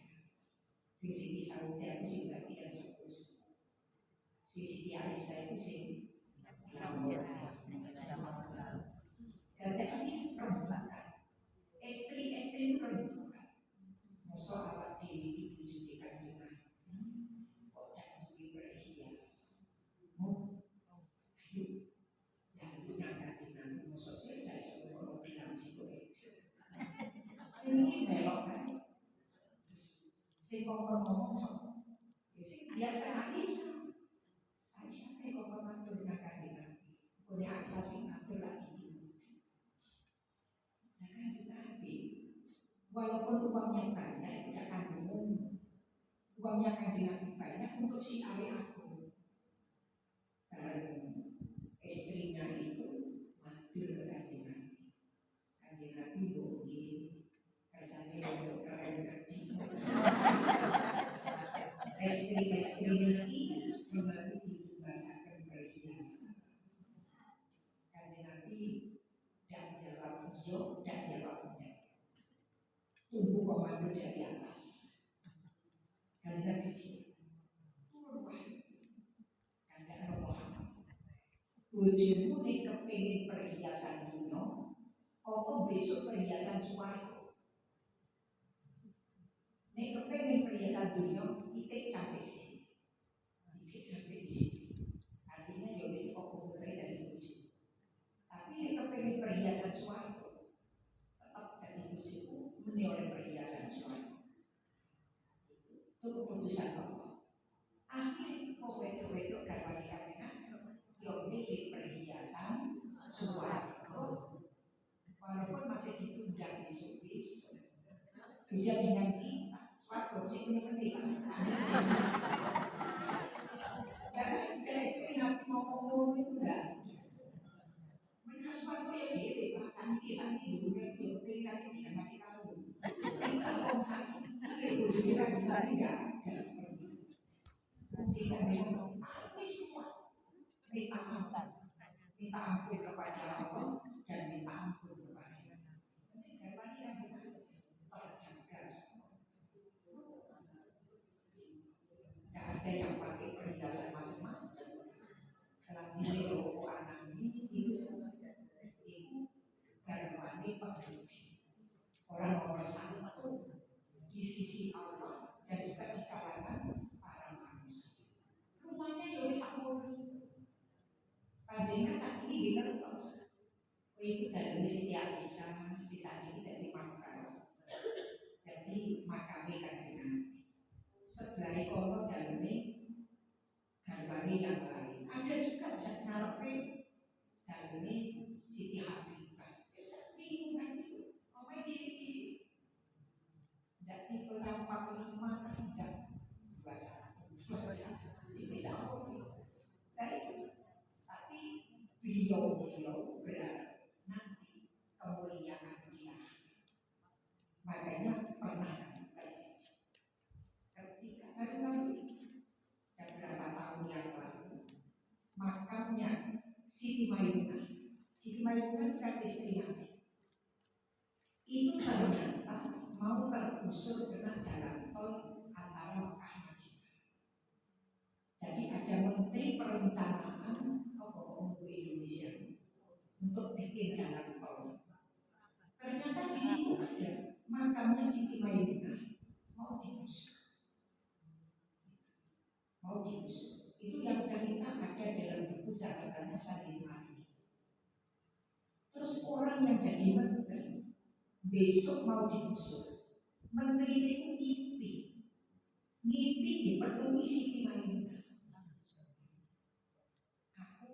Si Siti Saudah itu si berarti yang 10. Si Siti Aisyah itu si dan ini perempuan, istri itu perempuan. Masuk awak diri dipuji di kanjeng Nabi, kok tak berhias? Ayo, jangan punya kanjeng Nabi. Masuk saya tidak suruh bilang situ. Sini melok kan, si kokon ngomong sama, si biasa Aisyah kayak kokon matur dengan kanjeng Nabi. Punya asasi matur lagi. Walaupun uangnya banyak tidak kandung, uangnya kanjeng Nabi banyak untuk si ayah aku. Dan istrinya itu matur ke kanjeng Nabi. Kanjeng Nabi boleh rasanya untuk keren nanti. Istri-istri ini kembali dibahasakan berhiasan. Kanjeng Nabi dan jawab iyo dan jawab tidak. Tunggu komando dari atas. Kanjeng Nabi turun kanjeng Muhammad. Bojomu nek kepengin perhiasan dunia, apa besok perhiasan swarga? Nek kepengin perhiasan dunia, titik sampai di sini. Titik sampai di sini. Artinya ya wis kok mulai dari bojo. Tapi nek kepengin perhiasan swarga, tetap dari bojoku meni oleh perhiasan swarga. Itu keputusan Allah. Akhirnya kok wedok-wedok garwane kanjeng yang milik perhiasan swarga. Walaupun masih ditunda besok-besok. Beda dengan kita, swarga sing penting. Karena istri Nabi ngomong itu enggak. Mereka swarga ya dhewe, Pak. Kan iki sangi dulu yo pengen tidak mati kamu. Kita ngomong sangi, ibu juga kan tidak ada seperti itu. Kita ngomong, wis semua minta ampun kepada Allah dan minta ampun kepada Allah. Jadi garwane kanjeng terjaga semua. Tidak ada yang pakai perhiasan macam-macam. Kalau ini rokok anak ini itu semua itu garwane orang nomor satu di sisi Allah dan juga di kalangan para manusia. Rumahnya ya wis sakmono. Panjenengan saat ini dengar tos. Itu dari Siti Aisyah, sisa ini dari Makkah. Jadi makame Kanjeng Nabi. Sebelah kono daleme gambare yang lain. Ada juga ngarepe daleme Siti Habibah. Ya bingung kan sih. Apa ciri-ciri? Tidak tipe yang 45 kan tidak 21 ini bisa baik, tapi beliau berharap nanti kemuliaan dia. Makanya pernah terjadi ketika baru-baru beberapa tahun yang lalu makamnya Siti Maimunah. Siti Maimunah kan istri Nabi. Itu ternyata mau tergusur dengan jalan tol antara Mekah Madinah. Jadi ada menteri perencanaan untuk Indonesia untuk bikin jalan tol. Ternyata di situ ada makamnya Siti Maimunah mau digusur. Itu yang cerita ada dalam buku catatannya Sadimari. Terus orang yang jadi menteri besok mau digusur, menteri itu ngimpi dipenuhi Siti Maimunah. Aku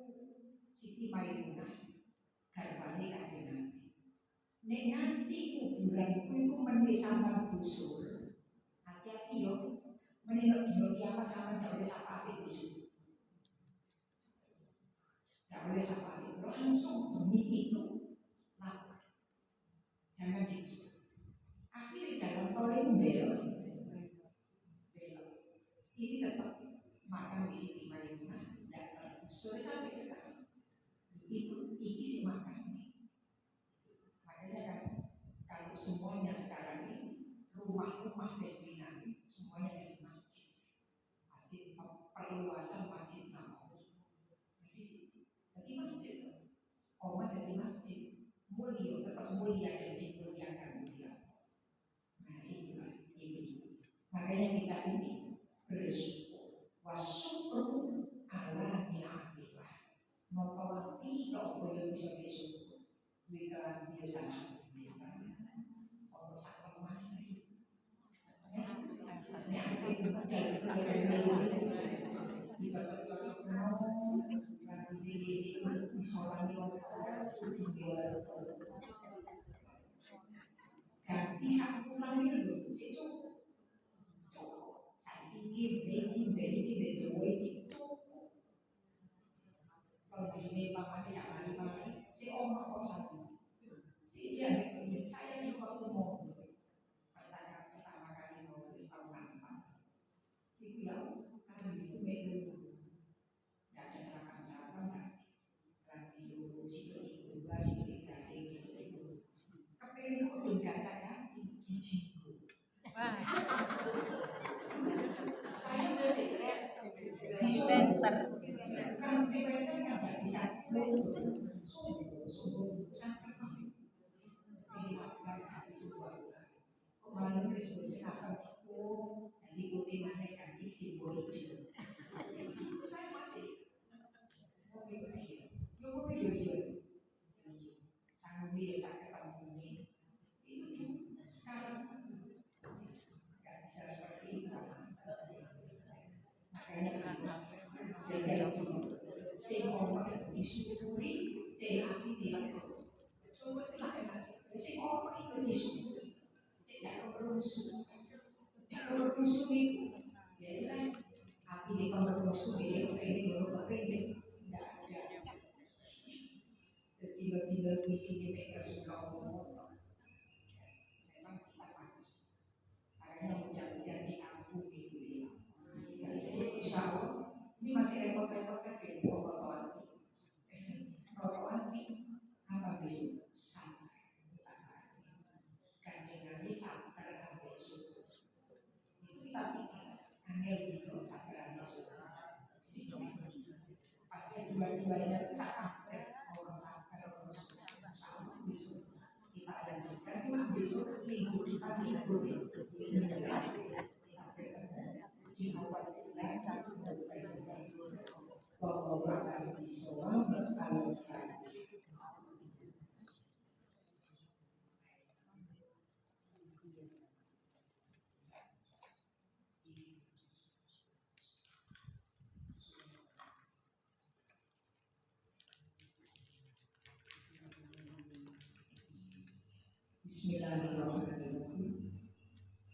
Siti Maimunah garbane Kanjeng Nabi. Nek nanti kuburanku iku meneh sampeyan gusur, hati-hati yo. Menilai dino kiamat sama tidak boleh sapati bojo. Tidak boleh sapati. Langsung demi itu lapor. Jangan digusur. Akhirnya jalan tol itu belok. Ini tetap makam di Siti Maimunah tidak tergusur sampai sekarang. Itu ini sih makamnya. Makanya kan kalau semuanya sekarang ini rumah-rumah destinasi semuanya jadi masjid. Masjid perluasan masjid Nabawi. Jadi masjid, Omah jadi masjid, mulia tetap mulia dan dimuliakan mulia. Nah itulah ini. Makanya kita ini bersyukur, wasyukru ala ni'amillah. Notawati kau boleh bisa bersyukur. Jika biasa alhamdulillah, Allah sangat mahal. Ganti satu bulan ini loh, itu saya ingin betul itu. Kalau ini papanya yang mari-mari, si omah kok satu, si jadi saya juga tuh mau pertama kali mau beli tahun itu ya, karena itu memang tidak ada seragam-seragam radio, situ dua, situ tiga, situ itu. Kepilih kok tidak ada di Cibu. Saya masih disenter. Kan PPT nggak bisa foto, sungguh sangat masih ini apa sebuah kemarin disebut siapa jadi putih mana kan di simbol itu. Saya masih sangat biasa ketemu ini itu sekarang nggak bisa seperti itu. Makanya sehingga sehingga disyukuri sehingga dilakukan. Sungguh tidak sehingga orang itu disyukuri sehingga bermusuh itu ya hati di bermusuh ini tidak ada tiba-tiba visinya mereka suka ngomong memang kita panas makanya mudah-mudahan diampuni beliau. Insya Allah ini masih repot-repot kan dari rokok anti apa besok santai Kanjeng Nabi santai sampai subuh itu kita pikir angel gitu sampai subuh pakai dua-duanya sampai orang sampai orang subuh sama besok kita lanjutkan cuma besok ini Wallahu bishawab. Al-Fatihah. Bismillahirrahmanirrahim.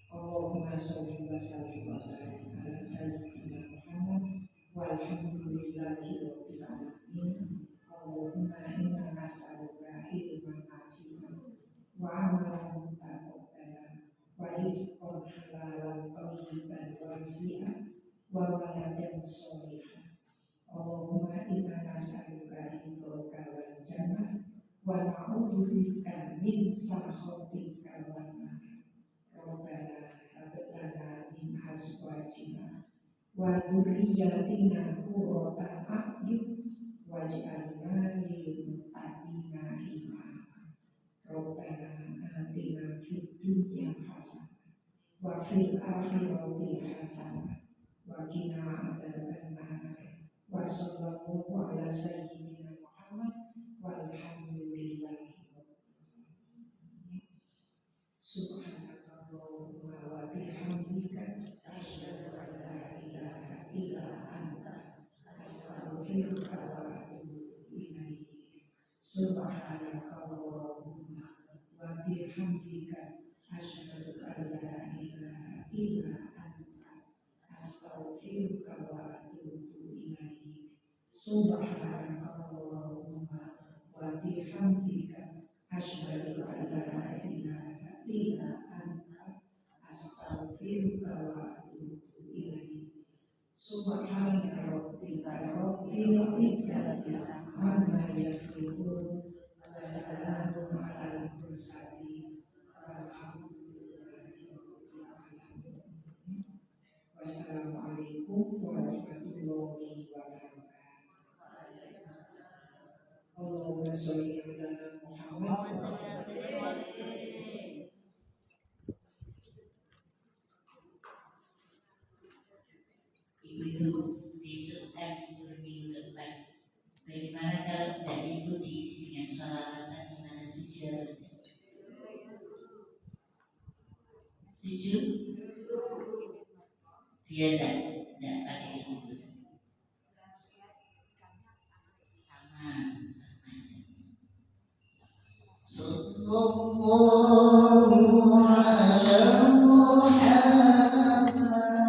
Allahumma sholli wa sallim wa barik ala sayyidina Muhammad walhamdulillahi rabbil alamin. Allahumma inna nas'aluka ilman nafi'an wa amalan mutaqabbalan wa rizqan halalan thayyiban wasi'an wa waladan sholihan. Allahumma inna nas'aluka ridhoka wal jannah wa na'udzubika min sakhatika wan nar. Rabbana hab lana min azwajina wa dzurriyyatina qurrata a'yun waj'alna lil muttaqina imama. Rabbana atina fid dunya hasanah wa fil akhirati hasanah wa qina adzabannar. Wa sallallahu ala sayyidina Muhammad walhamdulillahi subhanakallahumma wa bihamdika asyhadu an la ilaha illa anta astaghfiruka wa atubu ilaik. Subhanakallahumma wa bihamdika asyhadu an la ilaha illa anta astaghfiruka wa atubu ilaik. Subhanakallahumma wa bihamdika asyhadu an la ilaha illa anta astaghfiruka wa atubu ilaik. Subhana rabbika rabbil izzati amma yasifun wa salamun alal mursalin walhamdulillahi rabbil alamin. Wassalamualaikum warahmatullahi wabarakatuh. Allahumma sholli ala Muhammad. Ibu besok dan minggu depan. Bagaimana kalau tidak ibu diisi dengan sholawatan gimana setuju? Setuju? Dia tidak pakai ibu sama.